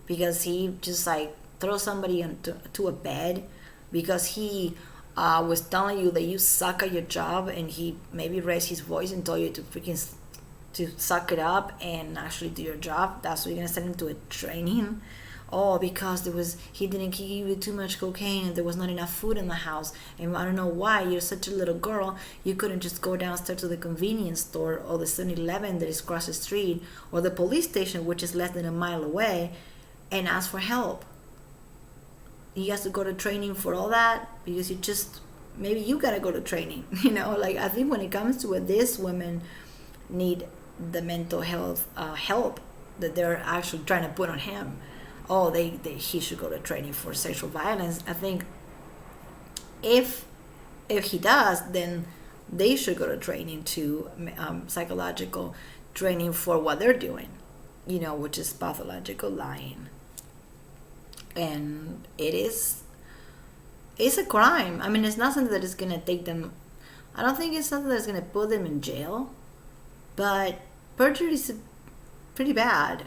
Because he just like throw somebody to a bed? Because he was telling you that you suck at your job, and he maybe raised his voice and told you to suck it up and actually do your job? That's why you're gonna send him to a training? Oh, because he didn't give you too much cocaine and there was not enough food in the house, and I don't know why, you're such a little girl, you couldn't just go downstairs to the convenience store or the 7-Eleven that is across the street, or the police station, which is less than a mile away, and ask for help. You have to go to training for all that because you just maybe you gotta go to training. Like, I think when it comes to it, these women need the mental health help that they're actually trying to put on him. Oh, he should go to training for sexual violence. I think if he does, then they should go to training to psychological training for what they're doing, which is pathological lying. And it's a crime. I mean, it's not something that is going to take them, I don't think it's something that's going to put them in jail, but perjury is pretty bad.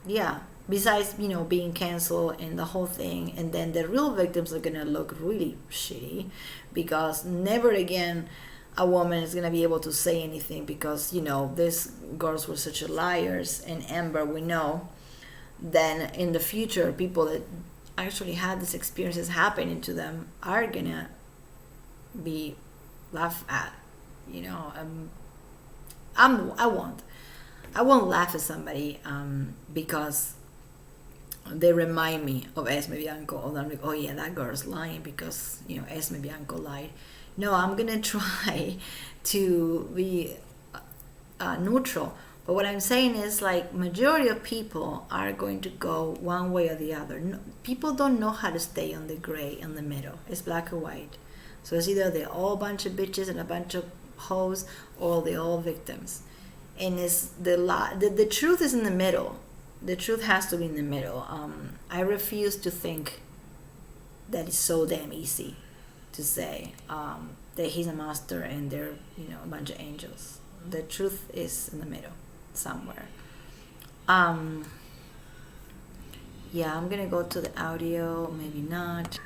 Yeah, besides, being canceled and the whole thing, and then the real victims are going to look really shitty, because never again a woman is going to be able to say anything, because, these girls were such liars. And Amber, we know, then in the future, people that actually had these experiences happening to them are going to be laughed at. I won't laugh at somebody because they remind me of Esme Bianco, or I'm like, oh yeah, that girl's lying because Esme Bianco lied. No, I'm gonna try to be neutral. But what I'm saying is, like, majority of people are going to go one way or the other. No, people don't know how to stay on the gray in the middle. It's black or white. So it's either they're all a bunch of bitches and a bunch of hoes, or they're all victims. And it's the truth is in the middle. The truth has to be in the middle. I refuse to think that it's so damn easy to say that he's a monster and they're a bunch of angels. The truth is in the middle somewhere. Yeah, I'm gonna go to the audio, maybe not.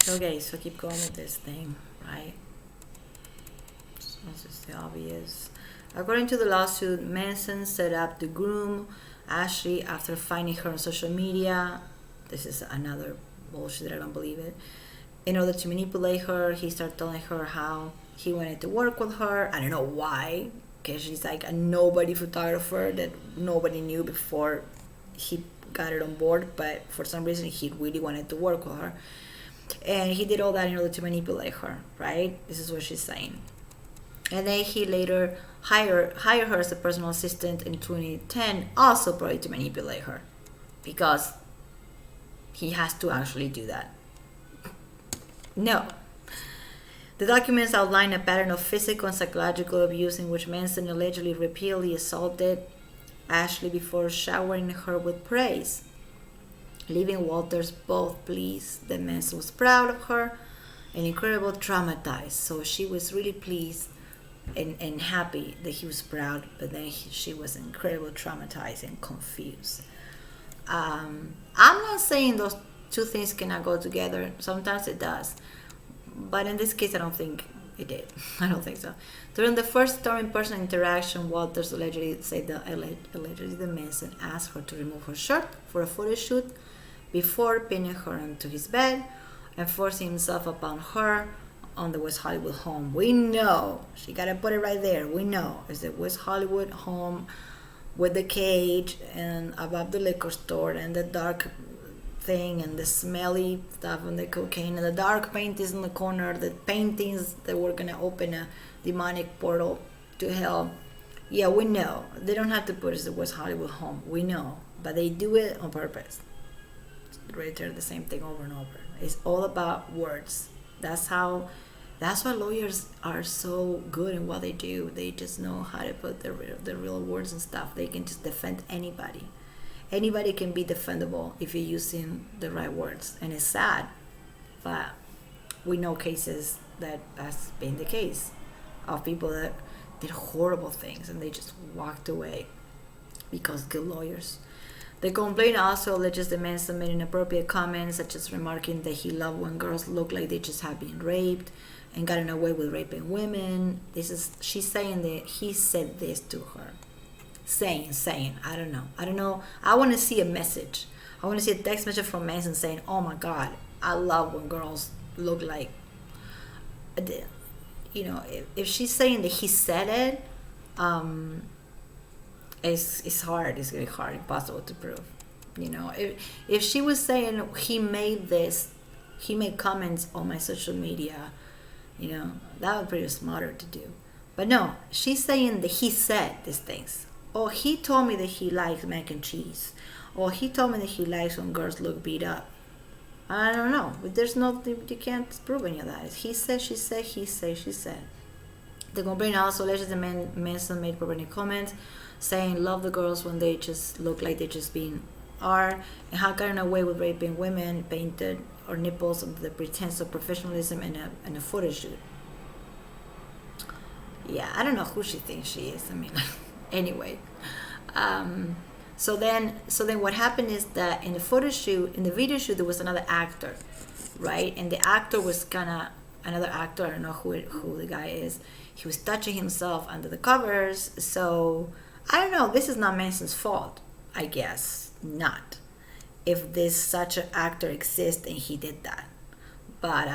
Okay, so keep going with this thing, right? This is the obvious. According to the lawsuit, Manson set up to groom Ashley after finding her on social media. This is another bullshit that I don't believe it. In order to manipulate her, he started telling her how he wanted to work with her. I don't know why, because she's like a nobody photographer that nobody knew before he got it on board, but for some reason he really wanted to work with her. And he did all that in order to manipulate her, right? This is what she's saying. And then he later hired her as a personal assistant in 2010, also probably to manipulate her, because he has to actually do that. No. The documents outline a pattern of physical and psychological abuse in which Manson allegedly repeatedly assaulted Ashley before showering her with praise, leaving Walters both pleased that Manson was proud of her and incredibly traumatized. So she was really pleased and happy that he was proud, but then she was incredibly traumatized and confused. I'm not saying those two things cannot go together. Sometimes it does, but in this case I don't think it did. I don't think so. During the first in-person interaction, Walters allegedly said that the Manson asked her to remove her shirt for a photo shoot before pinning her onto his bed and forcing himself upon her on the West Hollywood home. We know, she gotta put it right there, we know it's the West Hollywood home with the cage and above the liquor store and the dark thing and the smelly stuff and the cocaine and the dark paintings in the corner, the paintings that were gonna open a demonic portal to hell. Yeah, we know. They don't have to put it as the West Hollywood home, we know, but they do it on purpose. Reiterate the same thing over and over. It's all about words. That's why lawyers are so good in what they do. They just know how to put the real words and stuff. They can just defend anybody. Anybody can be defendable if you're using the right words. And it's sad, but we know cases that that's been the case of people that did horrible things and they just walked away because good lawyers. The complaint also alleges the Manson made inappropriate comments, such as remarking that he loved when girls look like they just have been raped and gotten away with raping women. She's saying that he said this to her. Saying, I don't know. I want to see a message. I want to see a text message from Manson saying, oh my God, I love when girls look like, if she's saying that he said it, it's hard. It's really hard, impossible to prove. If she was saying he made comments on my social media, that would be pretty smarter to do. But no, she's saying that he said these things. Or he told me that he likes mac and cheese. Or he told me that he likes when girls look beat up. I don't know. But there's no, you can't prove any of that. It's he said, she said, he said, she said. The complaint also alleges that Manson made provocative comments saying love the girls when they just look like they just being are, and how getting away with raping women painted or nipples under the pretense of professionalism in a photo shoot. Yeah, I don't know who she thinks she is. I mean, anyway. So then what happened is that in the video shoot, there was another actor, right? And the actor was kind of another actor. I don't know who the guy is. He was touching himself under the covers. So I don't know. This is not Manson's fault. I guess not. If this such an actor exists and he did that, but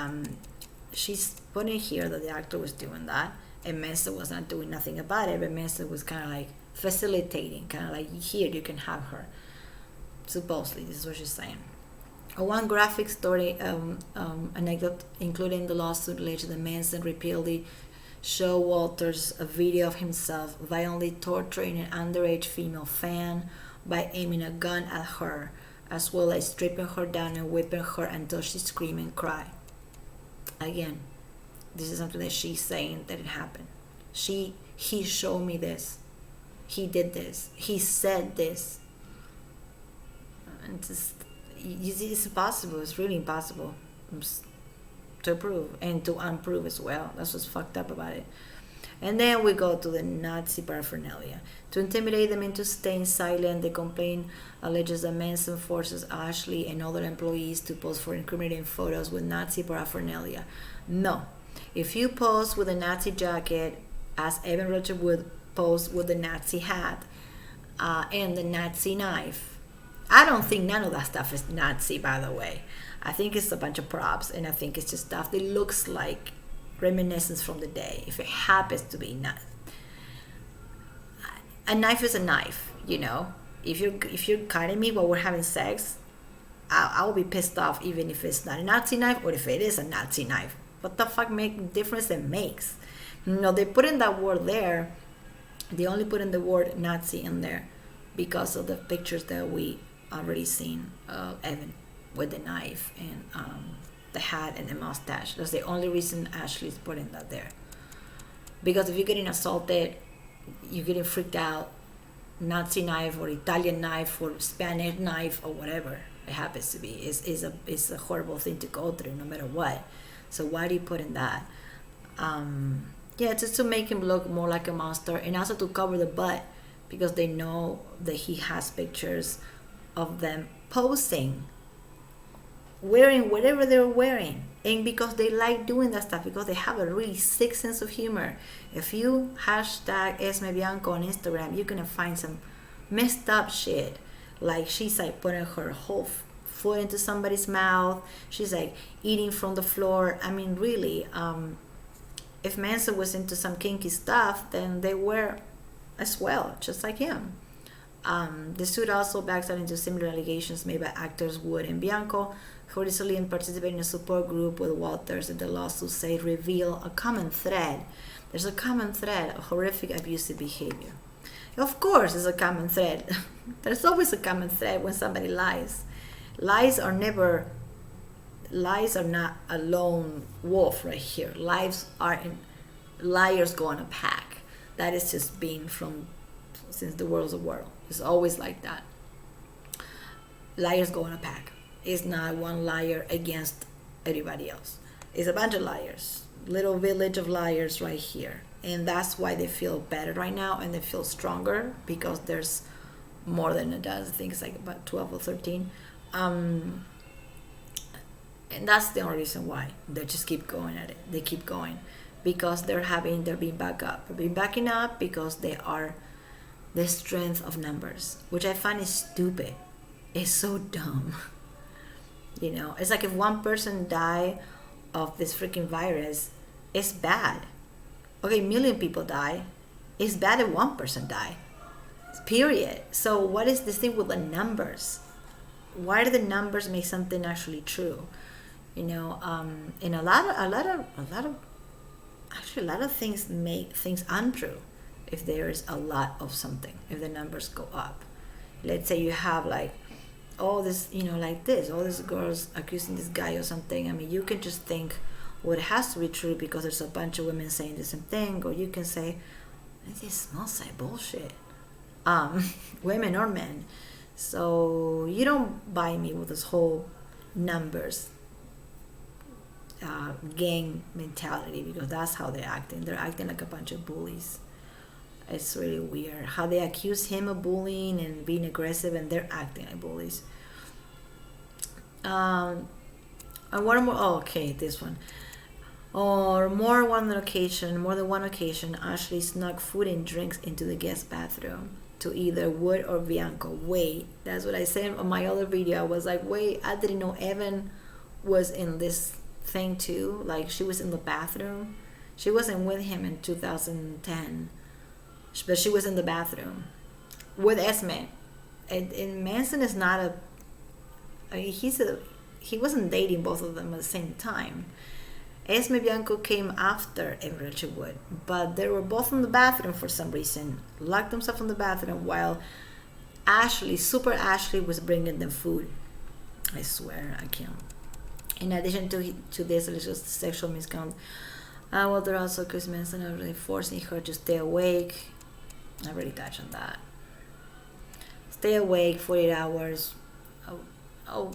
she's putting here that the actor was doing that, and Manson was not doing nothing about it. But Manson was kind of like facilitating, kind of like, here, you can have her. Supposedly, this is what she's saying. One graphic story anecdote, including the lawsuit, alleged that Manson repeatedly showed Walters a video of himself violently torturing an underage female fan by aiming a gun at her, as well as stripping her down and whipping her until she screamed and cried. Again, this is something that she's saying that it happened. He showed me this. He did this. He said this. And it's impossible. It's really impossible to prove and to unprove as well. That's what's fucked up about it. And then we go to the Nazi paraphernalia. To intimidate them into staying silent, the complaint alleges that Manson forces Ashley and other employees to pose for incriminating photos with Nazi paraphernalia. No. If you pose with a Nazi jacket, as Evan Roger would pose with the Nazi hat and the Nazi knife, I don't think none of that stuff is Nazi, by the way. I think it's a bunch of props, and I think it's just stuff that looks like reminiscence from the day. If it happens to be not, a knife is a knife, If you're cutting me while we're having sex, I will be pissed off even if it's not a Nazi knife or if it is a Nazi knife. What the fuck difference it makes? They put in that word there. They only put in the word Nazi in there because of the pictures that we already seen of Evan with the knife and the hat and the mustache. That's the only reason Ashley's putting that there. Because if you're getting assaulted, you're getting freaked out, Nazi knife or Italian knife or Spanish knife or whatever it happens to be, is a horrible thing to go through no matter what. So why do you put in that? Just to make him look more like a monster, and also to cover the butt, because they know that he has pictures of them posing, wearing whatever they're wearing, and because they like doing that stuff, because they have a really sick sense of humor. If you hashtag Esme Bianco on Instagram, you're gonna find some messed up shit. Like, she's like putting her whole foot into somebody's mouth. She's like eating from the floor. I mean, really, if Manson was into some kinky stuff, then they were as well, just like him. The suit also backs out into similar allegations made by actors Wood and Bianco, who recently participated in a support group with Walters, that the lawsuit say reveal a common thread. There's a common thread of horrific abusive behavior. Of course, there's a common thread. There's always a common thread when somebody lies. Lies are not a lone wolf right here. Liars go in a pack. That is just been since the world's a world. It's always like that. Liars go in a pack. It's not one liar against everybody else. It's a bunch of liars. Little village of liars right here. And that's why they feel better right now, and they feel stronger, because there's more than a dozen. I think it's like about 12 or 13. And that's the only reason why they just keep going at it. They keep going because they're being back up. They're being backing up because they are the strength of numbers, which I find is stupid. It's so dumb. It's like if one person die of this freaking virus, it's bad. Okay, 1 million people die. It's bad if one person die. Period. So what is this thing with the numbers? why do the numbers make something actually true? And a lot of things make things untrue if there's a lot of something, if the numbers go up. Let's say you have like all this, like this, all these girls accusing this guy or something. I mean, you can just think, well, it has to be true because there's a bunch of women saying the same thing, or you can say, this smells like bullshit. Women or men. So you don't buy me with this whole numbers gang mentality, because that's how they're acting. They're acting like a bunch of bullies. It's really weird how they accuse him of bullying and being aggressive, and they're acting like bullies. And one more. Oh, okay, this one. Or more than one occasion, Ashley snuck food and drinks into the guest bathroom to either Wood or Bianco. Wait, that's what I said on my other video. I was like, wait, I didn't know Evan was in this thing too. Like, she was in the bathroom. She wasn't with him in 2010, but she was in the bathroom with Esme. And Manson is not a. I mean, he wasn't dating both of them at the same time. Esme Bianco came after Richard Wood, but they were both in the bathroom for some reason, locked themselves in the bathroom while Super Ashley was bringing them food. I swear, I can't. In addition to this, it's just sexual misconduct. Well, they're also accusing Manson of really forcing her to stay awake. I already touched on that. Stay awake 48 hours. Oh.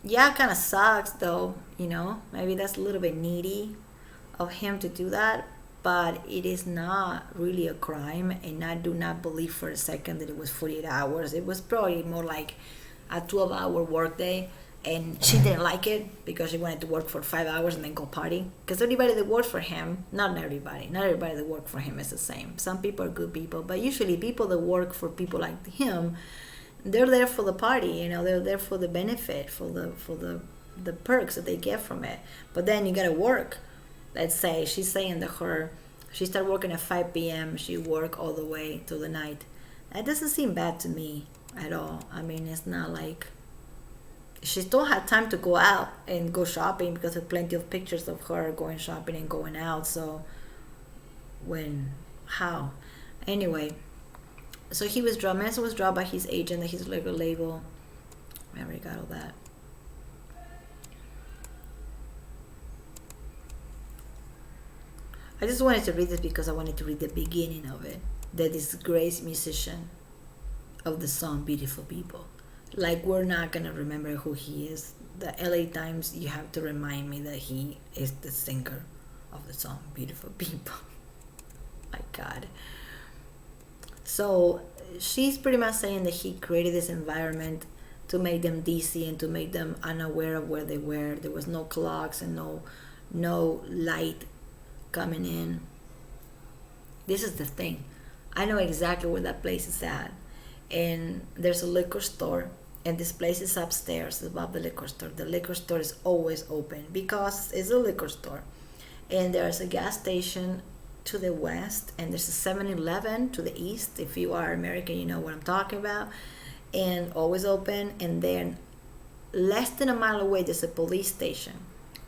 Yeah, it kind of sucks though, maybe that's a little bit needy of him to do that, but it is not really a crime, and I do not believe for a second that it was 48 hours. It was probably more like a 12-hour workday, and she didn't like it because she wanted to work for 5 hours and then go party. Because everybody that works for him, not everybody that works for him is the same. Some people are good people, but usually people that work for people like him, they're there for the party, they're there for the benefit, for the perks that they get from it. But then you gotta work. Let's say she's saying that she started working at 5 p.m. She work all the way to the night. That doesn't seem bad to me at all. I mean, it's not like she still had time to go out and go shopping, because there's plenty of pictures of her going shopping and going out. So how? Anyway. So Manson was dropped by his agent at his record label. I already got all that. I just wanted to read this because I wanted to read the beginning of it. The disgraced musician of the song Beautiful People. Like, we're not going to remember who he is. The LA Times, you have to remind me that he is the singer of the song Beautiful People. My God. So she's pretty much saying that he created this environment to make them dizzy and to make them unaware of where they were. There was no clocks and no light coming in. This is the thing. I know exactly where that place is at. And there's a liquor store, and this place is upstairs above the liquor store. The liquor store is always open because it's a liquor store. And there's a gas station to the west, and there's a 7-Eleven to the east. If you are American, you know what I'm talking about. And always open. And then less than a mile away, there's a police station.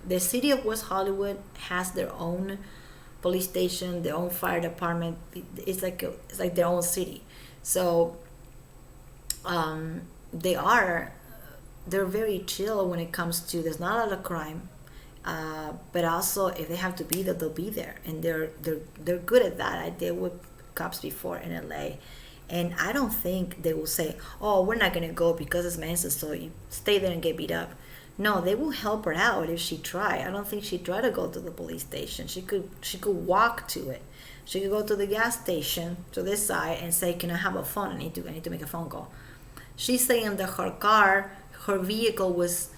The city of West Hollywood has their own police station, their own fire department. It's like their own city. So they're very chill when it comes to, there's not a lot of crime. But also, if they have to be there, they'll be there, and they're good at that. I did with cops before in LA, and I don't think they will say, "Oh, we're not gonna go because it's Manson, so you stay there and get beat up." No, they will help her out if she try. I don't think she tried to go to the police station. She could walk to it. She could go to the gas station to this side and say, "Can I have a phone? I need to make a phone call." She's saying that her vehicle was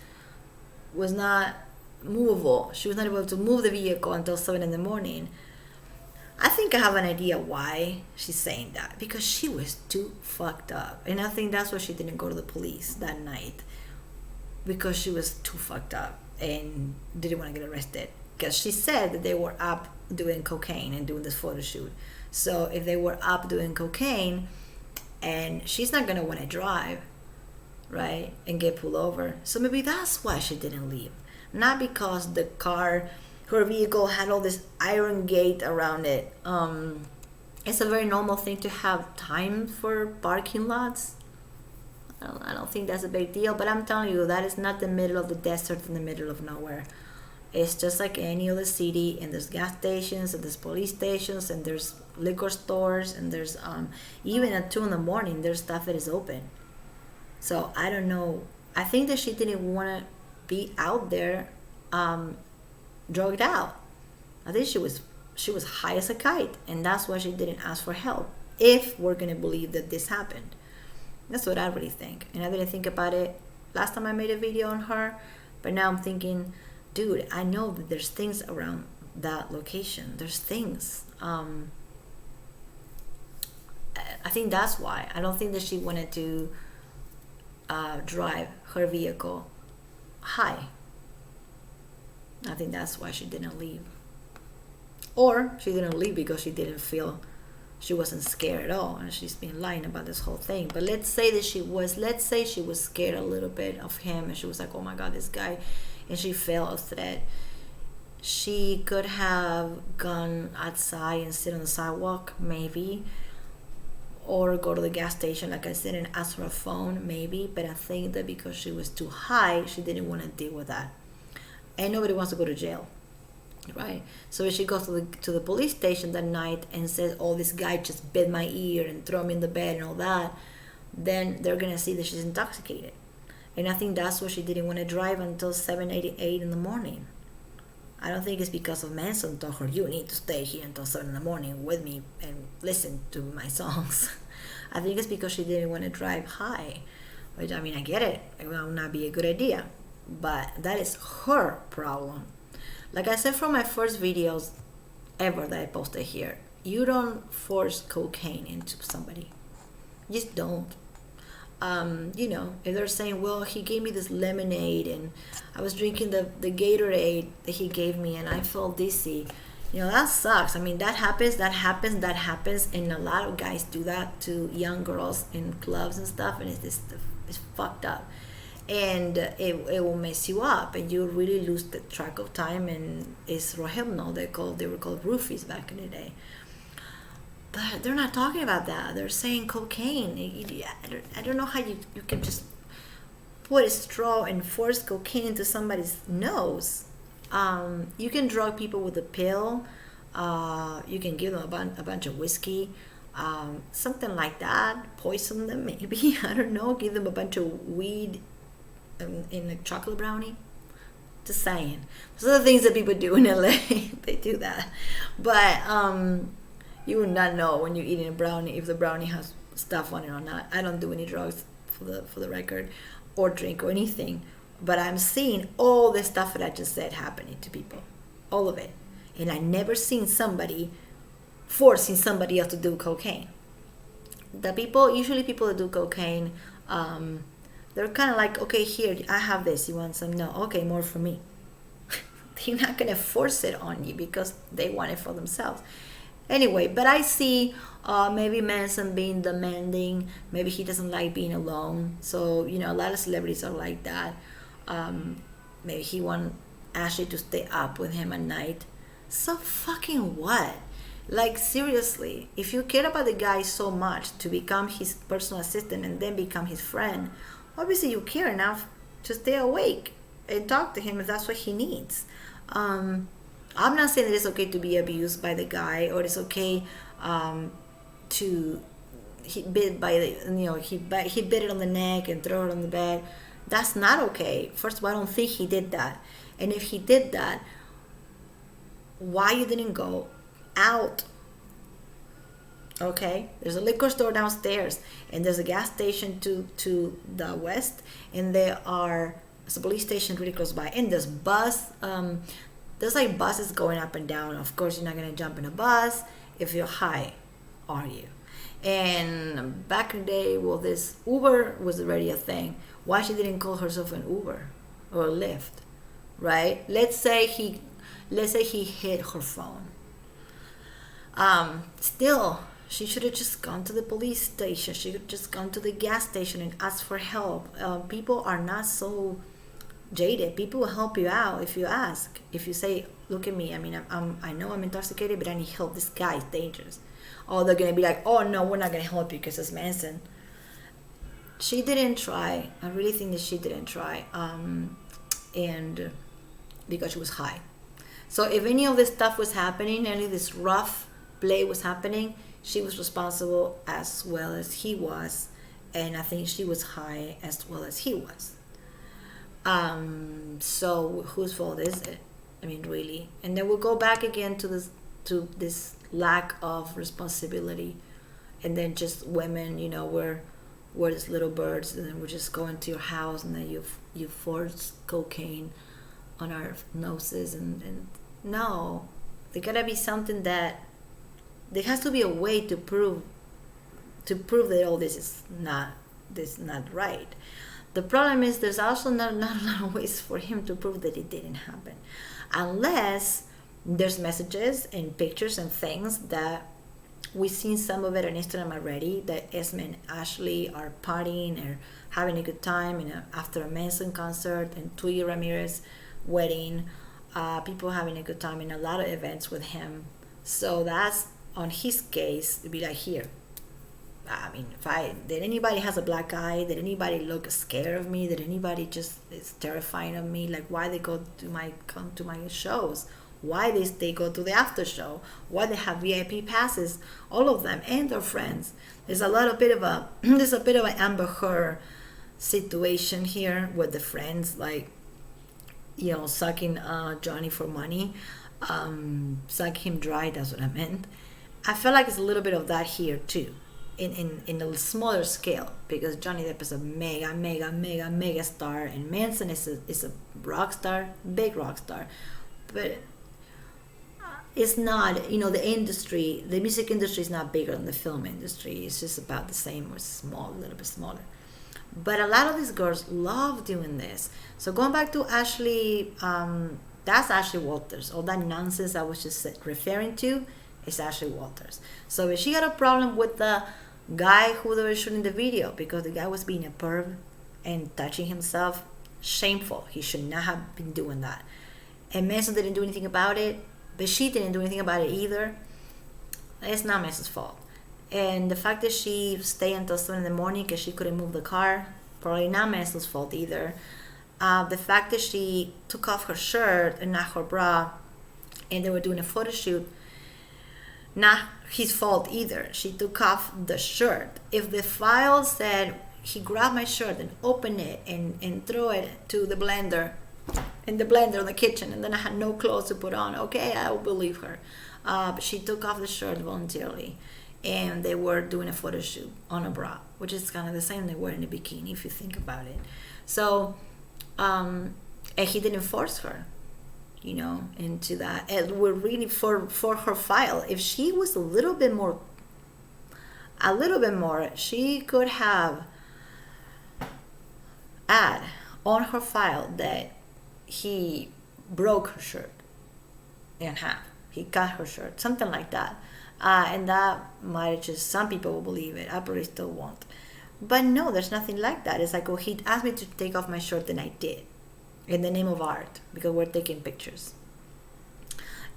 not movable. She was not able to move the vehicle until 7 in the morning. I think I have an idea why she's saying that, because she was too fucked up, and I think that's why she didn't go to the police that night, because she was too fucked up and didn't want to get arrested, because she said that they were up doing cocaine and doing this photo shoot. So if they were up doing cocaine and she's not gonna want to drive, right, and get pulled over. So maybe that's why she didn't leave, not because the car, her vehicle had all this iron gate around it. It's a very normal thing to have time for parking lots. I don't think that's a big deal, but I'm telling you, that is not the middle of the desert in the middle of nowhere. It's just like any other city, and there's gas stations, and there's police stations, and there's liquor stores, and there's even at 2 in the morning, there's stuff that is open. So I don't know. I think that she didn't want to be out there drugged out. I think she was high as a kite, and that's why she didn't ask for help. If we're gonna believe that this happened. That's what I really think. And I didn't think about it last time I made a video on her, but now I'm thinking, dude, I know that there's things around that location. There's things. I think that's why. I don't think that she wanted to drive her vehicle high. I think that's why she didn't leave. Or she didn't leave because she didn't feel, she wasn't scared at all, and she's been lying about this whole thing. But let's say she was scared a little bit of him, and she was like, oh my God, this guy, and she felt a threat. She could have gone outside and sit on the sidewalk, maybe, or go to the gas station, like I said, and ask for a phone, maybe. But I think that because she was too high, she didn't want to deal with that. And nobody wants to go to jail, right? So if she goes to the police station that night and says, oh, this guy just bit my ear and threw me in the bed and all that, then they're gonna see that she's intoxicated. And I think that's why she didn't want to drive until 7:88 in the morning. I don't think it's because of Manson told her, you need to stay here until 7 in the morning with me and listen to my songs. I think it's because she didn't want to drive high, which, I mean, I get it. It will not be a good idea, but that is her problem. Like I said from my first videos ever that I posted here, you don't force cocaine into somebody. You just don't. If they're saying, well, he gave me this lemonade and I was drinking the Gatorade that he gave me and I felt dizzy, that sucks. I mean, that happens, and a lot of guys do that to young girls in clubs and stuff, and it's fucked up. And it will mess you up, and you really lose the track of time, and it's rohypnol. They were called roofies back in the day. But they're not talking about that. They're saying cocaine. I don't know how you can just put a straw and force cocaine into somebody's nose. You can drug people with a pill. You can give them a bunch of whiskey, something like that. Poison them, maybe. I don't know. Give them a bunch of weed in a chocolate brownie. Just saying. Those are the things that people do in LA. They do that. But you would not know when you're eating a brownie if the brownie has stuff on it or not. I don't do any drugs, for the record, or drink or anything. But I'm seeing all the stuff that I just said happening to people. All of it. And I never seen somebody forcing somebody else to do cocaine. Usually people that do cocaine, they're kind of like, okay, here, I have this. You want some? No. Okay, more for me. They're not going to force it on you because they want it for themselves. Anyway, but I see maybe Manson being demanding. Maybe he doesn't like being alone. So, a lot of celebrities are like that. Maybe he wants Ashley to stay up with him at night. So fucking what? Like, seriously, if you care about the guy so much to become his personal assistant and then become his friend, obviously you care enough to stay awake and talk to him if that's what he needs. I'm not saying that it's okay to be abused by the guy, or it's okay he bit it on the neck and throw it on the bed. That's not okay. First of all, I don't think he did that. And if he did that, why you didn't go out? Okay, there's a liquor store downstairs, and there's a gas station to the west, and there's a police station really close by, and there's there's like buses going up and down. Of course, you're not gonna jump in a bus if you're high, are you? And back in the day, well, this Uber was already a thing. Why she didn't call herself an Uber or a Lyft, right? Let's say he hit her phone. Still, She should have just gone to the police station. She could have just gone to the gas station and asked for help. People are not so jaded. People will help you out if you ask. If you say, "Look at me. I mean, I know I'm intoxicated, but I need help. This guy is dangerous." Oh, they're gonna be like, "Oh no, we're not gonna help you because it's Manson." She didn't try. I really think that she didn't try, and because she was high. So if any of this stuff was happening, any of this rough play was happening, she was responsible as well as he was, and I think she was high as well as he was. So whose fault is it? I mean, really. And then we'll go back again to this lack of responsibility, and then just women, we're just little birds, and then we just go into your house, and then you force cocaine on our noses, and no, there gotta be something that there has to be a way to prove that all this is not right. The problem is there's also not a lot of ways for him to prove that it didn't happen, unless there's messages and pictures and things that we've seen some of it on Instagram already, that Esme and Ashley are partying or having a good time after a Manson concert and Twiggy Ramirez wedding. People having a good time in a lot of events with him. So that's on his case to be like, here. I mean, did anybody has a black eye? Did anybody look scared of me? Did anybody just is terrifying of me? Like, why they come to my shows? Why they go to the after show? Why they have VIP passes? All of them and their friends. There's a bit of an Amber Heard situation here with the friends, like, sucking Johnny for money, suck him dry. That's what I meant. I feel like it's a little bit of that here too, in a smaller scale, because Johnny Depp is a mega star, and Manson is a rock star, big rock star, but it's not, the music industry is not bigger than the film industry. It's just about the same, or a little bit smaller. But a lot of these girls love doing this. So going back to Ashley, that's Ashley Walters. All that nonsense I was just referring to is Ashley Walters. So if she had a problem with the guy who they were shooting the video, because the guy was being a perv and touching himself, shameful. He should not have been doing that. And Manson didn't do anything about it, but she didn't do anything about it either. It's not Manson's fault. And the fact that she stayed until 7 in the morning because she couldn't move the car, probably not Manson's fault either. The fact that she took off her shirt and not her bra, and they were doing a photo shoot, not his fault either. She took off the shirt. If the file said he grabbed my shirt and opened it and threw it to the blender, in the blender in the kitchen, and then I had no clothes to put on, okay, I will believe her. But she took off the shirt voluntarily, and they were doing a photo shoot on a bra, which is kind of the same they were in a bikini if you think about it. So, and he didn't force her, into that. And we're really for her file. If she was a little bit more, she could have add on her file that he broke her shirt in half. He cut her shirt, something like that. And that might just, some people will believe it. I probably still won't. But no, there's nothing like that. It's like, oh, he asked me to take off my shirt, and I did. In the name of art, because we're taking pictures.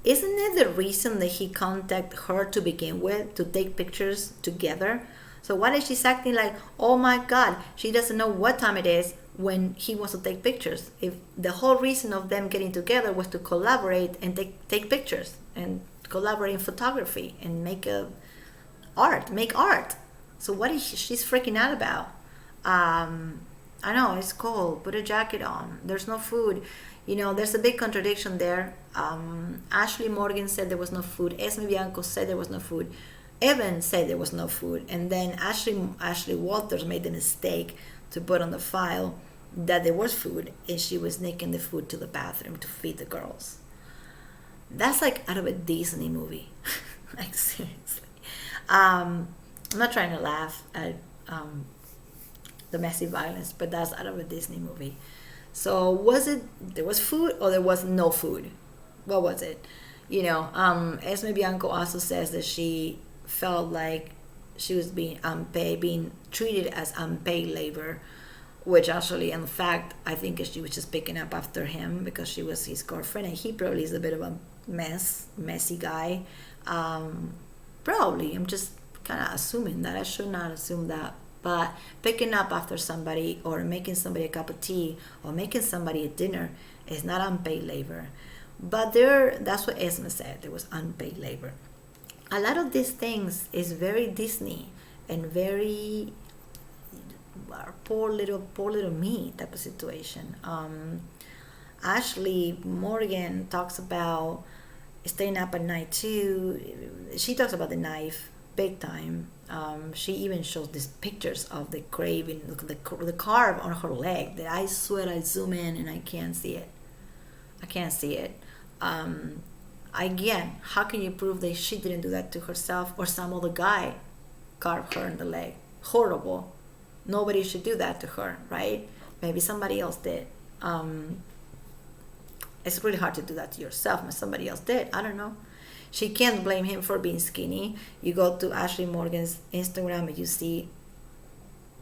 Isn't it the reason that he contacted her to begin with, to take pictures together? So why is she acting like, oh my God, she doesn't know what time it is when he wants to take pictures? If the whole reason of them getting together was to collaborate and take pictures and collaborate in photography and make art. So what is she's freaking out about? I know it's cold. Put a jacket on. There's no food. There's a big contradiction there. Ashley Morgan said there was no food. Esme Bianco said there was no food. Evan said there was no food. And then Ashley Walters made the mistake to put on the file that there was food, and she was sneaking the food to the bathroom to feed the girls. That's like out of a Disney movie. Like, seriously. I'm not trying to laugh at domestic violence, but that's out of a Disney movie. So was it there was food or there was no food? What was it? Esme Bianco also says that she felt like she was being unpaid, being treated as unpaid labor, which actually, in fact, I think she was just picking up after him because she was his girlfriend, and he probably is a bit of a messy guy. Probably, I'm just kind of assuming that. I should not assume that. But picking up after somebody, or making somebody a cup of tea, or making somebody a dinner is not unpaid labor. But that's what Esme said. There was unpaid labor. A lot of these things is very Disney and very poor little me type of situation. Ashley Morgan talks about staying up at night too. She talks about the knife big time. She even shows these pictures of the craving, the carve on her leg that I swear I zoom in and I can't see it. I can't see it. Again, how can you prove that she didn't do that to herself, or some other guy carved her in the leg? Horrible. Nobody should do that to her, right? Maybe somebody else did. It's really hard to do that to yourself, but somebody else did. I don't know. She can't blame him for being skinny. You go to Ashley Morgan's Instagram and you see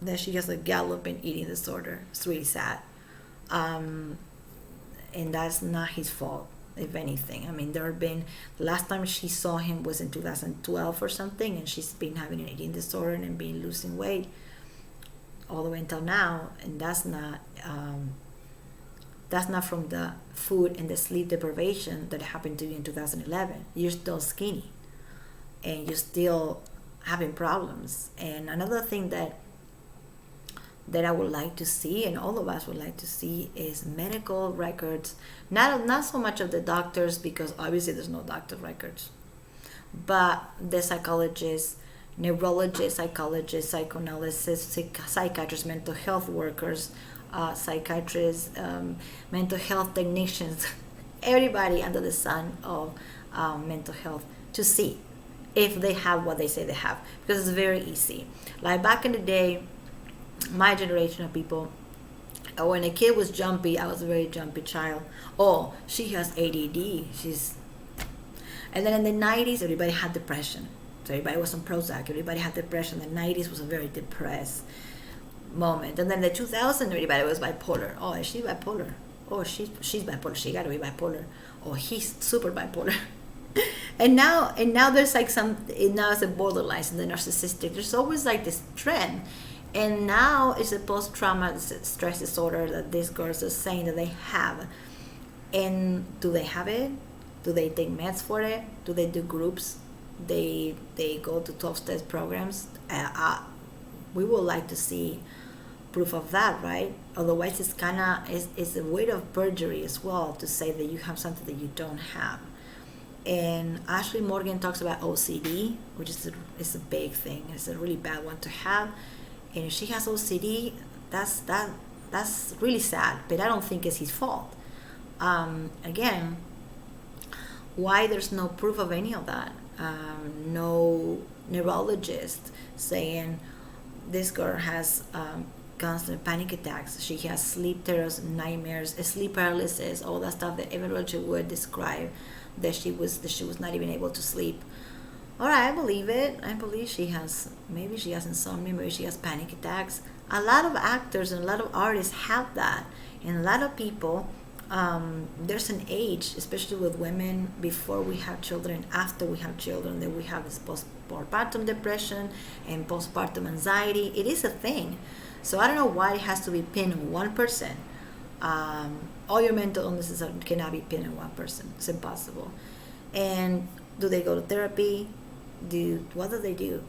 that she has a galloping eating disorder. It's really sad. And that's not his fault, if anything. I mean, the last time she saw him was in 2012 or something, and she's been having an eating disorder and been losing weight all the way until now, and that's not from the food and the sleep deprivation that happened to you in 2011. You're still skinny, and you're still having problems. And another thing that I would like to see, and all of us would like to see, is medical records. Not so much of the doctors, because obviously there's no doctor records, but the psychologists, neurologists, psychologists, psychoanalysts, psychiatrists, mental health workers, psychiatrists, mental health technicians, everybody under the sun of mental health, to see if they have what they say they have, because it's very easy. Like back in the day, my generation of people, when a kid was jumpy, I was a very jumpy child. Oh, she has ADD. And then in the 90s, everybody had depression. So everybody was on Prozac. Everybody had depression. The 90s was a very depressed moment. And then the 2000s, everybody was bipolar. Oh, is she bipolar? Oh, she's bipolar. She gotta be bipolar. Oh, he's super bipolar. and now there's like now it's a borderline and the narcissistic. There's always like this trend. And now it's a post-traumatic stress disorder that these girls are saying that they have. And do they have it? Do they take meds for it? Do they do groups? They go to 12-step programs? We would like to see proof of that, right? Otherwise, it's a weight of perjury as well to say that you have something that you don't have. And Ashley Morgan talks about OCD, which is a big thing. It's a really bad one to have. And if she has OCD, that's really sad, but I don't think it's his fault. Again, why there's no proof of any of that? No neurologist saying this girl has constant panic attacks. She has sleep terrors, nightmares, sleep paralysis, all that stuff that everybody would describe that she was not even able to sleep. All right, I believe it. I believe maybe she has insomnia, maybe she has panic attacks. A lot of actors and a lot of artists have that. And a lot of people, there's an age, especially with women, before we have children, after we have children, that we have this postpartum depression and postpartum anxiety. It is a thing. So I don't know why it has to be pinned on one person. All your mental illnesses cannot be pinned on one person. It's impossible. And do they go to therapy? What do they do?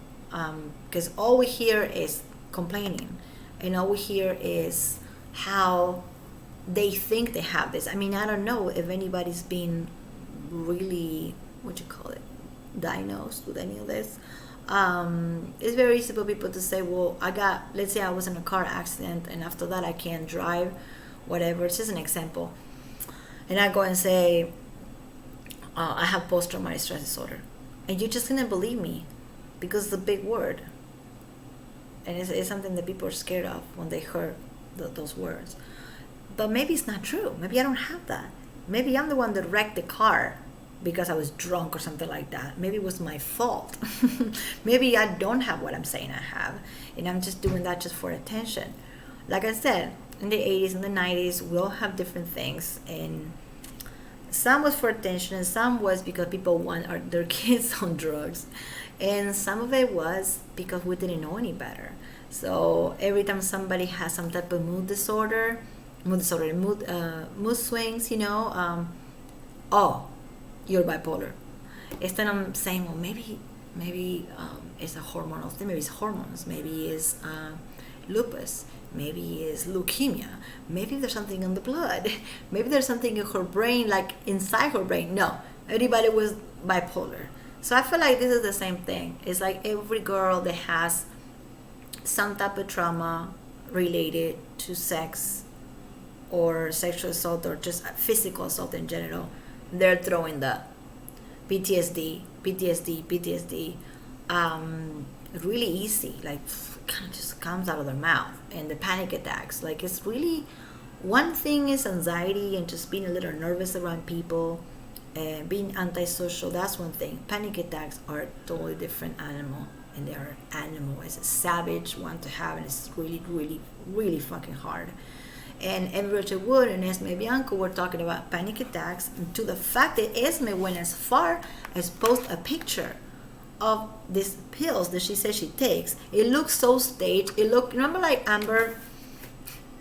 Because all we hear is complaining, and all we hear is how they think they have this. I mean, I don't know if anybody's been really, diagnosed with any of this. It's very easy for people to say, well, let's say I was in a car accident and after that I can't drive, whatever. It's just an example. And I go and say, I have post-traumatic stress disorder. And you're just going to believe me because it's a big word. And it's something that people are scared of when they hear those words. But maybe it's not true. Maybe I don't have that. Maybe I'm the one that wrecked the car because I was drunk or something like that. Maybe it was my fault. Maybe I don't have what I'm saying I have, and I'm just doing that just for attention. Like I said, in the 80s and the 90s, we all have different things, and some was for attention, and some was because people want their kids on drugs, and some of it was because we didn't know any better. So every time somebody has some type of mood swings, oh, you're bipolar. Instead of saying, well, maybe it's a hormonal thing, maybe it's hormones, maybe it's lupus, maybe it's leukemia, maybe there's something in the blood, maybe there's something in her brain, like inside her brain. No, everybody was bipolar. So I feel like this is the same thing. It's like every girl that has some type of trauma related to sex or sexual assault or just physical assault in general, they're throwing the PTSD, really easy, like kind of just comes out of their mouth. And the panic attacks, like it's really, one thing is anxiety and just being a little nervous around people and being antisocial. That's one thing. Panic attacks are a totally different animal, and they are animal. It's a savage one to have, and it's really, really, really fucking hard. And Amy Rachel Wood and Esme Bianco were talking about panic attacks, and to the fact that Esme went as far as post a picture of these pills that she says she takes. It looks so staged. It looked, remember like Amber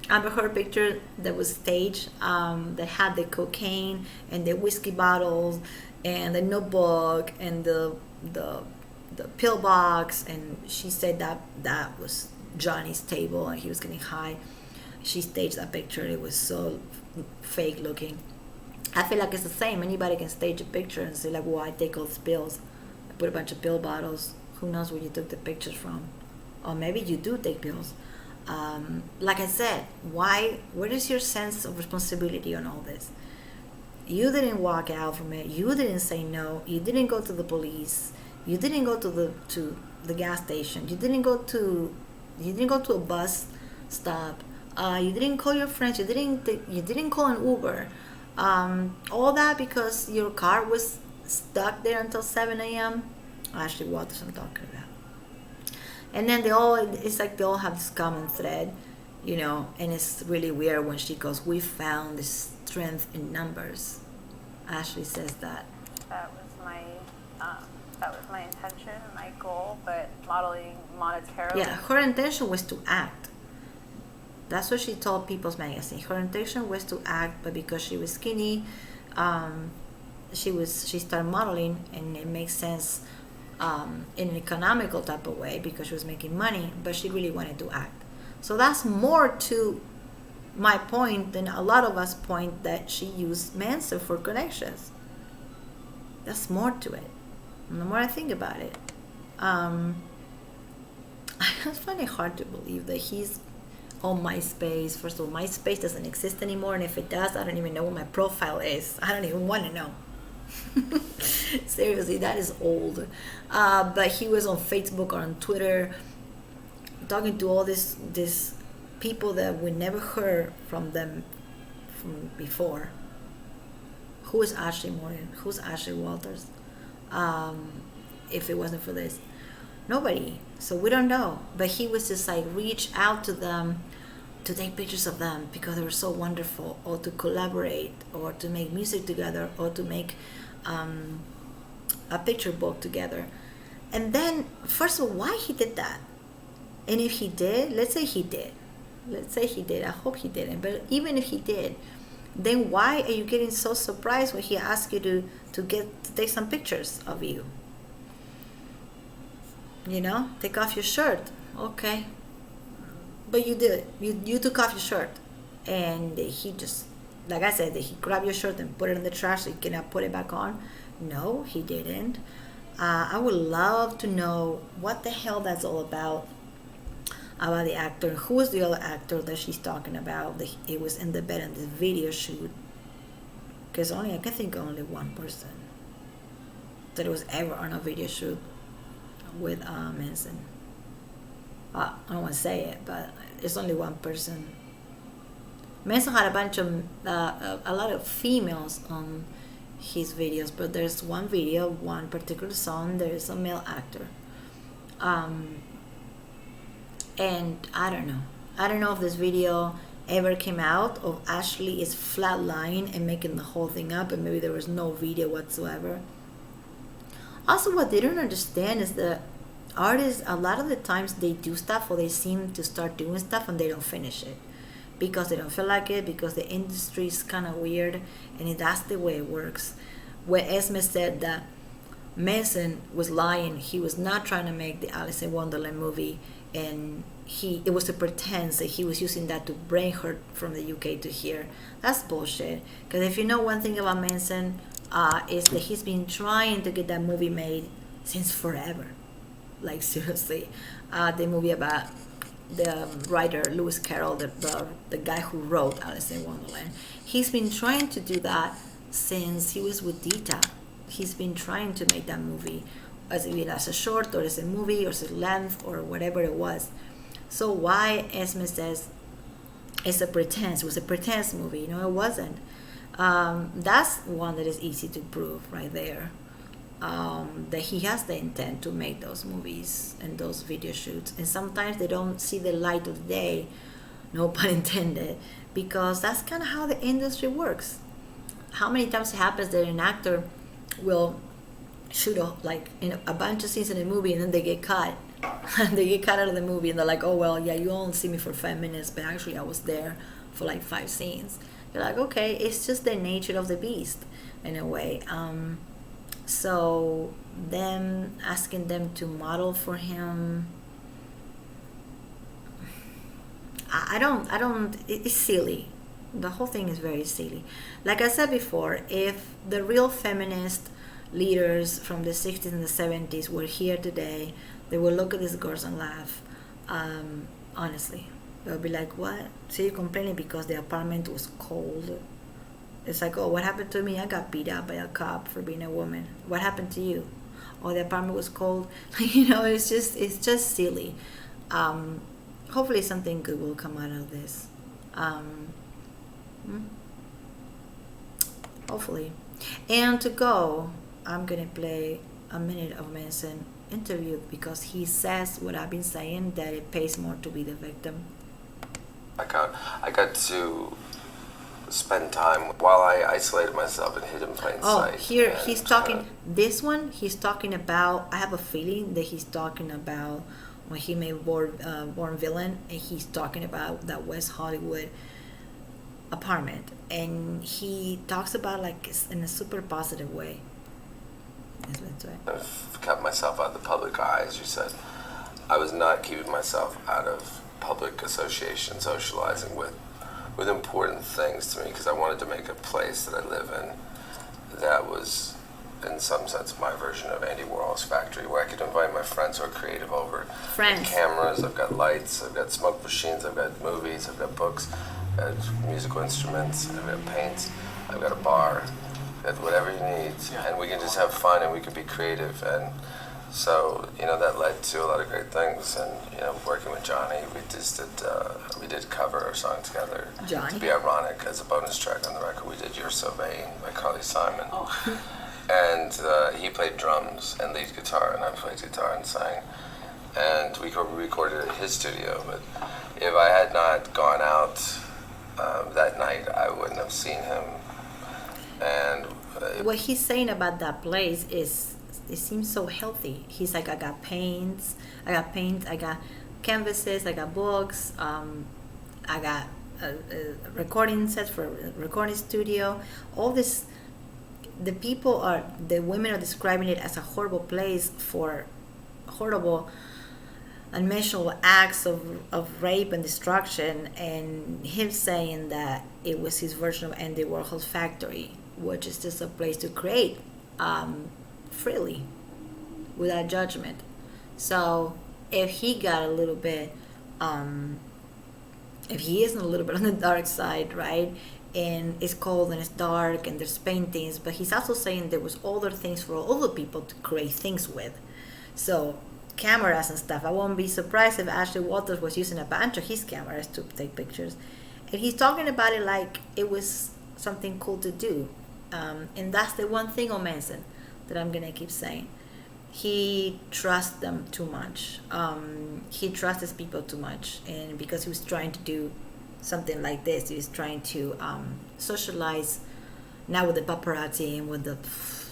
Heard picture that was staged, that had the cocaine and the whiskey bottles and the notebook and the pill box, and she said that was Johnny's table and he was getting high. She staged that picture. It was so fake looking. I feel like it's the same. Anybody can stage a picture and say like, well, I take all these pills. I put a bunch of pill bottles. Who knows where you took the pictures from? Or maybe you do take pills. Like I said, where is your sense of responsibility on all this? You didn't walk out from it. You didn't say no. You didn't go to the police. You didn't go to the gas station. You didn't go to a bus stop. You didn't call your friends. You didn't call an Uber. All that because your car was stuck there until 7 a.m. Ashley Waters, I'm talking about. And then it's like they all have this common thread, and it's really weird when she goes, we found this strength in numbers. Ashley says that.
That was my intention, my goal, but modeling monetarily.
Yeah, her intention was to act. That's what she told People's Magazine. Her intention was to act, but because she was skinny, she started modeling, and it makes sense in an economical type of way because she was making money, but she really wanted to act. So that's more to my point than a lot of us point that she used Manson for connections. That's more to it. And the more I think about it, I just find it hard to believe that he's on MySpace. First of all, MySpace doesn't exist anymore, and if it does, I don't even know what my profile is. I don't even want to know. Seriously, that is old. But he was on Facebook or on Twitter talking to all these people that we never heard from them from before. Who is Ashley Morgan? Who's Ashley Walters? If it wasn't for this, nobody. So we don't know. But he was just like reach out to them to take pictures of them because they were so wonderful, or to collaborate, or to make music together, or to make a picture book together. And then, first of all, why he did that? And if he did, let's say he did, I hope he didn't, but even if he did, then why are you getting so surprised when he asked you to take some pictures of you? Take off your shirt. Okay. But you did. You took off your shirt. And he just, like I said, he grabbed your shirt and put it in the trash so you cannot put it back on. No, he didn't. I would love to know what the hell that's all about the actor. Who is the other actor that she's talking about? It was in the bed in this video shoot. Because I can think of only one person that was ever on a video shoot with Manson. I don't want to say it, but it's only one person. Manson had a bunch of a lot of females on his videos, but there's one video, one particular song, there's a male actor. Um, and I don't know if this video ever came out, or Ashley is flatline and making the whole thing up, and maybe there was no video whatsoever. Also, what they don't understand is that artists, a lot of the times, they do stuff, or they seem to start doing stuff and they don't finish it because they don't feel like it, because the industry is kind of weird, and that's the way it works. Where Esme said that Manson was lying, he was not trying to make the Alice in Wonderland movie, and it was a pretense that he was using that to bring her from the UK to here. That's bullshit. Because if you know one thing about Manson, is that he's been trying to get that movie made since forever. Like, seriously. The movie about the writer Lewis Carroll, the guy who wrote Alice in Wonderland. He's been trying to do that since he was with Dita. He's been trying to make that movie, as a short, or as a movie, or as a length, or whatever it was. So why Esme says it's a pretense? It was a pretense movie. No, it wasn't. That's one that is easy to prove right there. That he has the intent to make those movies and those video shoots, and sometimes they don't see the light of day, no pun intended, because that's kind of how the industry works. How many times it happens that an actor will shoot a bunch of scenes in a movie, and then they get cut and they get cut out of the movie, and they're like, oh well, yeah, you only see me for 5 minutes, but actually I was there for like 5 scenes. You're like, okay, it's just the nature of the beast in a way. So them asking them to model for him, I don't, it's silly. The whole thing is very silly. Like I said before, if the real feminist leaders from the 60s and the 70s were here today, they will look at these girls and laugh. Honestly, they'll be like, what? So you're complaining because the apartment was cold? It's like, oh, what happened to me? I got beat up by a cop for being a woman. What happened to you? Oh, the apartment was cold. It's just silly. Hopefully something good will come out of this. Hopefully. And to go, I'm gonna play a minute of Manson interview, because he says what I've been saying, that it pays more to be the victim.
I got to spend time while I isolated myself and hid in plain sight.
Here he's talking. This one he's talking about. I have a feeling that he's talking about when he made Born Villain, and he's talking about that West Hollywood apartment, and he talks about like in a super positive way. That's right.
I've kept myself out of the public eye, as you said. I was not keeping myself out of public association, socializing with important things to me, because I wanted to make a place that I live in that was, in some sense, my version of Andy Warhol's factory, where I could invite my friends who are creative over.
Friends.
I've got cameras, I've got lights, I've got smoke machines, I've got movies, I've got books, I've got musical instruments, I've got paints, I've got a bar, I've got whatever you need, and we can just have fun and we can be creative. And so, that led to a lot of great things. And, working with Johnny, we did cover our song together.
Johnny?
To be ironic, as a bonus track on the record, we did You're So Vain by Carly Simon.
Oh.
And he played drums and lead guitar, and I played guitar and sang. And we recorded at his studio. But if I had not gone out that night, I wouldn't have seen him. And
what he's saying about that place is, it seems so healthy. He's like, I got paints, I got canvases, I got books, I got a recording set for a recording studio. All this, the women are describing it as a horrible place for horrible unmentionable acts of rape and destruction, and him saying that it was his version of Andy Warhol's factory, which is just a place to create freely, without judgment. So if he got a little bit, if he isn't a little bit on the dark side, right, and it's cold and it's dark and there's paintings, but he's also saying there was other things for other people to create things with. So cameras and stuff. I won't be surprised if Ashley Walters was using a bunch of his cameras to take pictures. And he's talking about it like it was something cool to do. And that's the one thing on Manson that I'm gonna keep saying. He trusts them too much. He trusts people too much, and because he was trying to do something like this, he was trying to socialize, not with the paparazzi and with the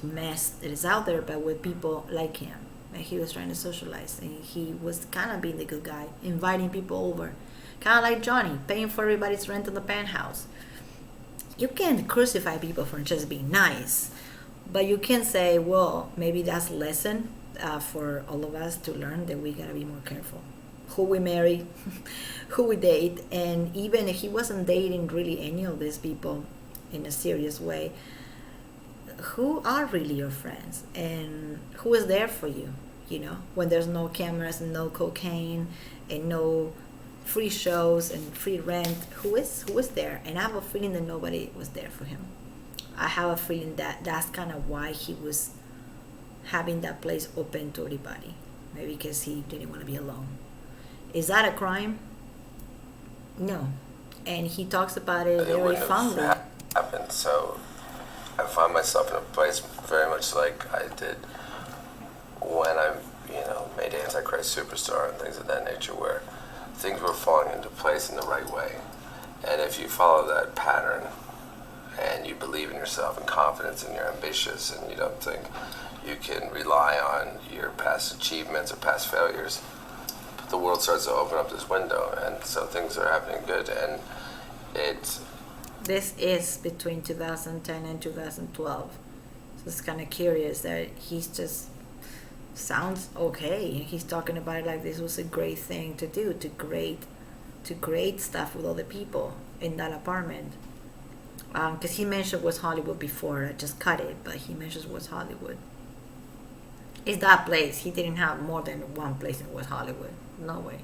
mess that is out there, but with people like him. And he was trying to socialize, and he was kind of being the good guy, inviting people over, kind of like Johnny, paying for everybody's rent in the penthouse. You can't crucify people for just being nice, but you can say, well, maybe that's a lesson for all of us to learn, that we gotta be more careful who we marry, who we date. And even if he wasn't dating really any of these people in a serious way, who are really your friends and who is there for you, when there's no cameras and no cocaine and no free shows and free rent? Who is there? And I have a feeling that nobody was there for him. I have a feeling that that's kind of why he was having that place open to everybody. Maybe because he didn't want to be alone. Is that a crime? No. And he talks about it very fondly.
Happened. So I find myself in a place very much like I did when I, made Antichrist Superstar and things of that nature, where things were falling into place in the right way. And if you follow that pattern and you believe in yourself and confidence and you're ambitious and you don't think you can rely on your past achievements or past failures, the world starts to open up this window, and so things are happening good. And
this is between 2010 and 2012. So it's kind of curious that he's just sounds okay. He's talking about it like this was a great thing to do, to create stuff with other people in that apartment. Because he mentioned West Hollywood before. I just cut it, but he mentions West Hollywood. It's that place. He didn't have more than one place in West Hollywood. No way.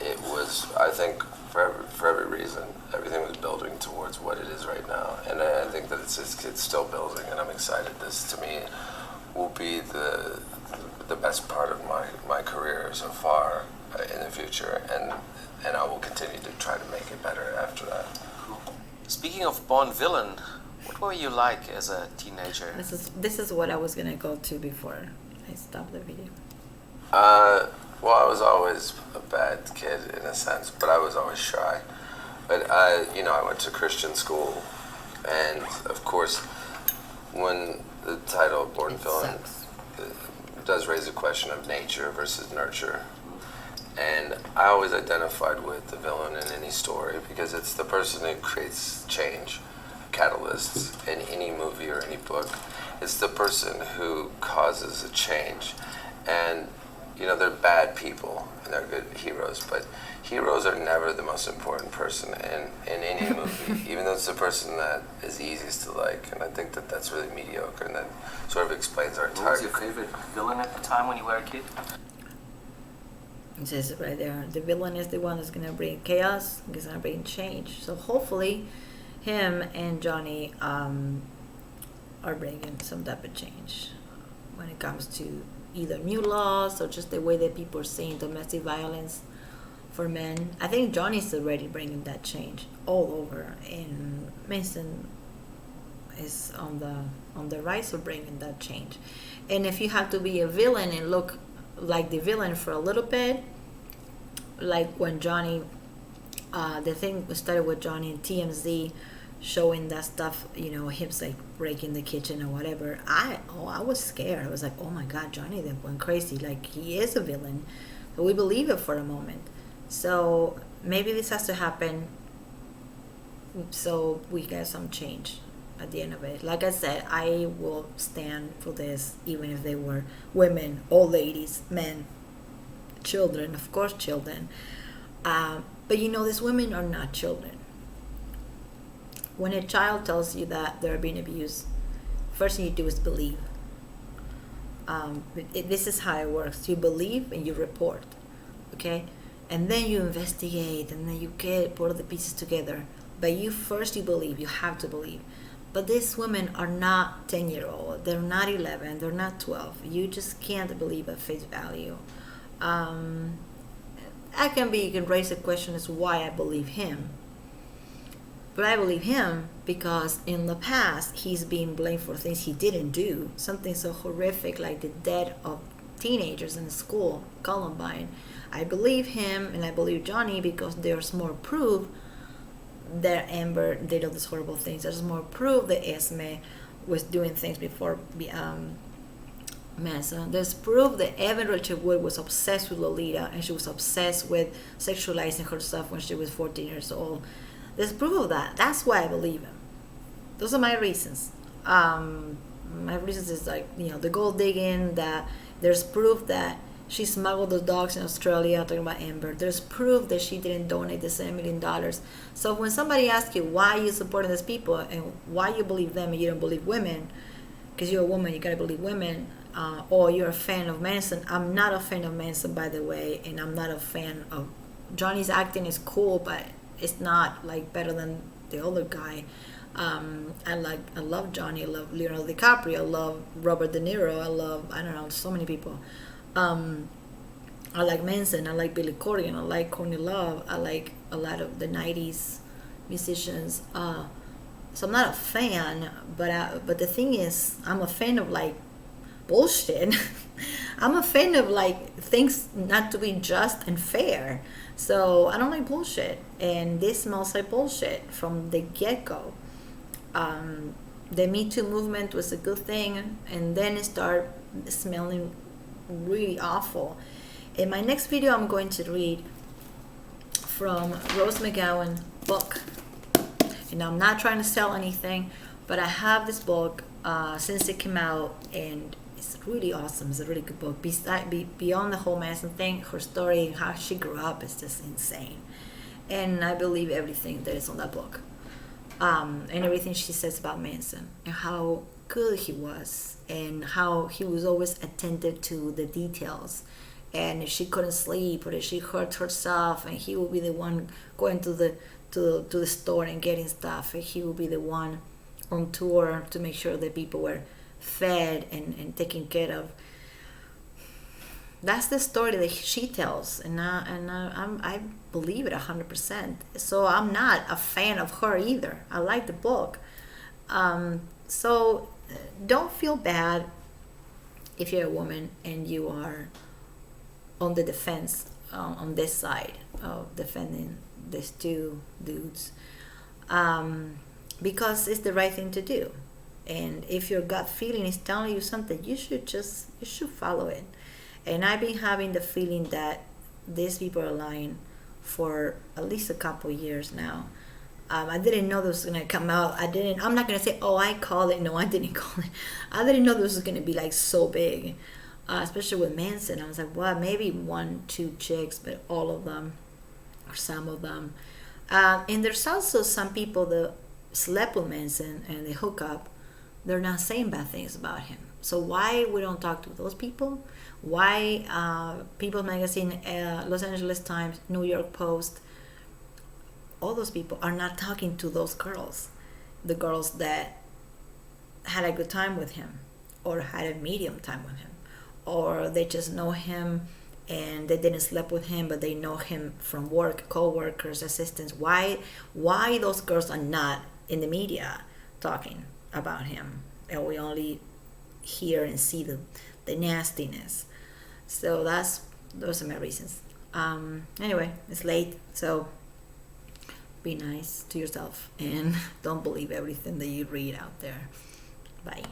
It was, I think, for every reason, everything was building towards what it is right now. And I think that it's still building, and I'm excited. This, to me, will be the best part of my career so far in the future. And I will continue to try to make it better after that.
Speaking of Born Villain, what were you like as a teenager?
This is what I was going to go to before I stopped the video.
Well, I was always a bad kid in a sense, but I was always shy. But I went to Christian school, and of course, when the title Born Villain does raise a question of nature versus nurture, and I always identified with the villain in any story because it's the person who creates change, catalysts in any movie or any book. It's the person who causes a change, and they're bad people and they're good heroes, but heroes are never the most important person in any movie, even though it's the person that is easiest to like. And I think that that's really mediocre, and that sort of explains our entire.
What was your favorite villain at the time when you were a kid?
It says it right there. The villain is the one that's going to bring chaos, is going to bring change. So hopefully him and Johnny are bringing some type of change when it comes to either new laws or just the way that people are seeing domestic violence for men. I think Johnny's already bringing that change all over, and Manson is on the rise of bringing that change. And if you have to be a villain and look like the villain for a little bit, like when Johnny, the thing started with Johnny and TMZ showing that stuff, him like breaking the kitchen or whatever. I was scared. I was like, oh my God, Johnny, that went crazy. Like, he is a villain. But we believe it for a moment. So maybe this has to happen so we get some change at the end of it. Like I said, I will stand for this, even if they were women, old ladies, men, children, of course children. But these women are not children. When a child tells you that they're being abused, first thing you do is believe. This is how it works. You believe and you report, okay? And then you investigate, and then you put all the pieces together. But you believe. You have to believe. But these women are not 10-year-old. They're not 11. They're not 12. You just can't believe at face value. You can raise the question as why I believe him. But I believe him because in the past he's being blamed for things he didn't do. Something so horrific like the death of teenagers in school, Columbine. I believe him and I believe Johnny because there's more proof that Amber did all these horrible things. There's more proof that Esme was doing things before Manson. There's proof that Evan Rachel Wood was obsessed with Lolita and she was obsessed with sexualizing herself when she was 14 years old. There's proof of that. That's why I believe him. Those are my reasons. My reasons is like, the gold digging, that there's proof that she smuggled the dogs in Australia, talking about Amber. There's proof that she didn't donate the $7 million. So when somebody asks you why you supporting these people and why you believe them and you don't believe women, because you're a woman, you gotta believe women, or you're a fan of Manson. I'm not a fan of Manson, by the way, and I'm not a fan of Johnny's acting is cool, but it's not like better than the other guy. I love Johnny. I love Leonardo DiCaprio. I love Robert De Niro. I don't know, so many people. I like Manson. I like Billy Corgan. I like Courtney Love. I like a lot of the '90s musicians. So I'm not a fan, but the thing is, I'm a fan of like bullshit. I'm a fan of like things not to be just and fair. So I don't like bullshit, and this smells like bullshit from the get-go. The Me Too movement was a good thing, and then it started smelling really awful. In my next video, I'm going to read from Rose McGowan book, and I'm not trying to sell anything, but I have this book since it came out, and it's really awesome. It's a really good book. Beyond the whole Manson thing, her story and how she grew up is just insane. And I believe everything that is on that book. And everything she says about Manson and how good he was and how he was always attentive to the details. And if she couldn't sleep or if she hurt herself, and he would be the one going to the store and getting stuff, and he would be the one on tour to make sure that people were fed and taken care of. That's the story that she tells, and I believe it 100%. So I'm not a fan of her either. I like the book. So don't feel bad if you're a woman and you are on the defense, on this side of defending these two dudes, because it's the right thing to do. And if your gut feeling is telling you something, you should follow it. And I've been having the feeling that these people are lying for at least a couple years now. I didn't know this was gonna come out. I'm not gonna say, oh, I called it. No, I didn't call it. I didn't know this was gonna be like so big, especially with Manson. I was like, well, maybe 1-2 chicks, but all of them, or some of them. And there's also some people that slept with Manson and they hook up. They're not saying bad things about him. So why we don't talk to those people? Why People Magazine, Los Angeles Times, New York Post, all those people are not talking to those girls, the girls that had a good time with him or had a medium time with him, or they just know him and they didn't sleep with him, but they know him from work, co-workers, assistants. Why those girls are not in the media talking about him, and we only hear and see the nastiness? So those are my reasons. Anyway, it's late, so be nice to yourself and don't believe everything that you read out there. Bye.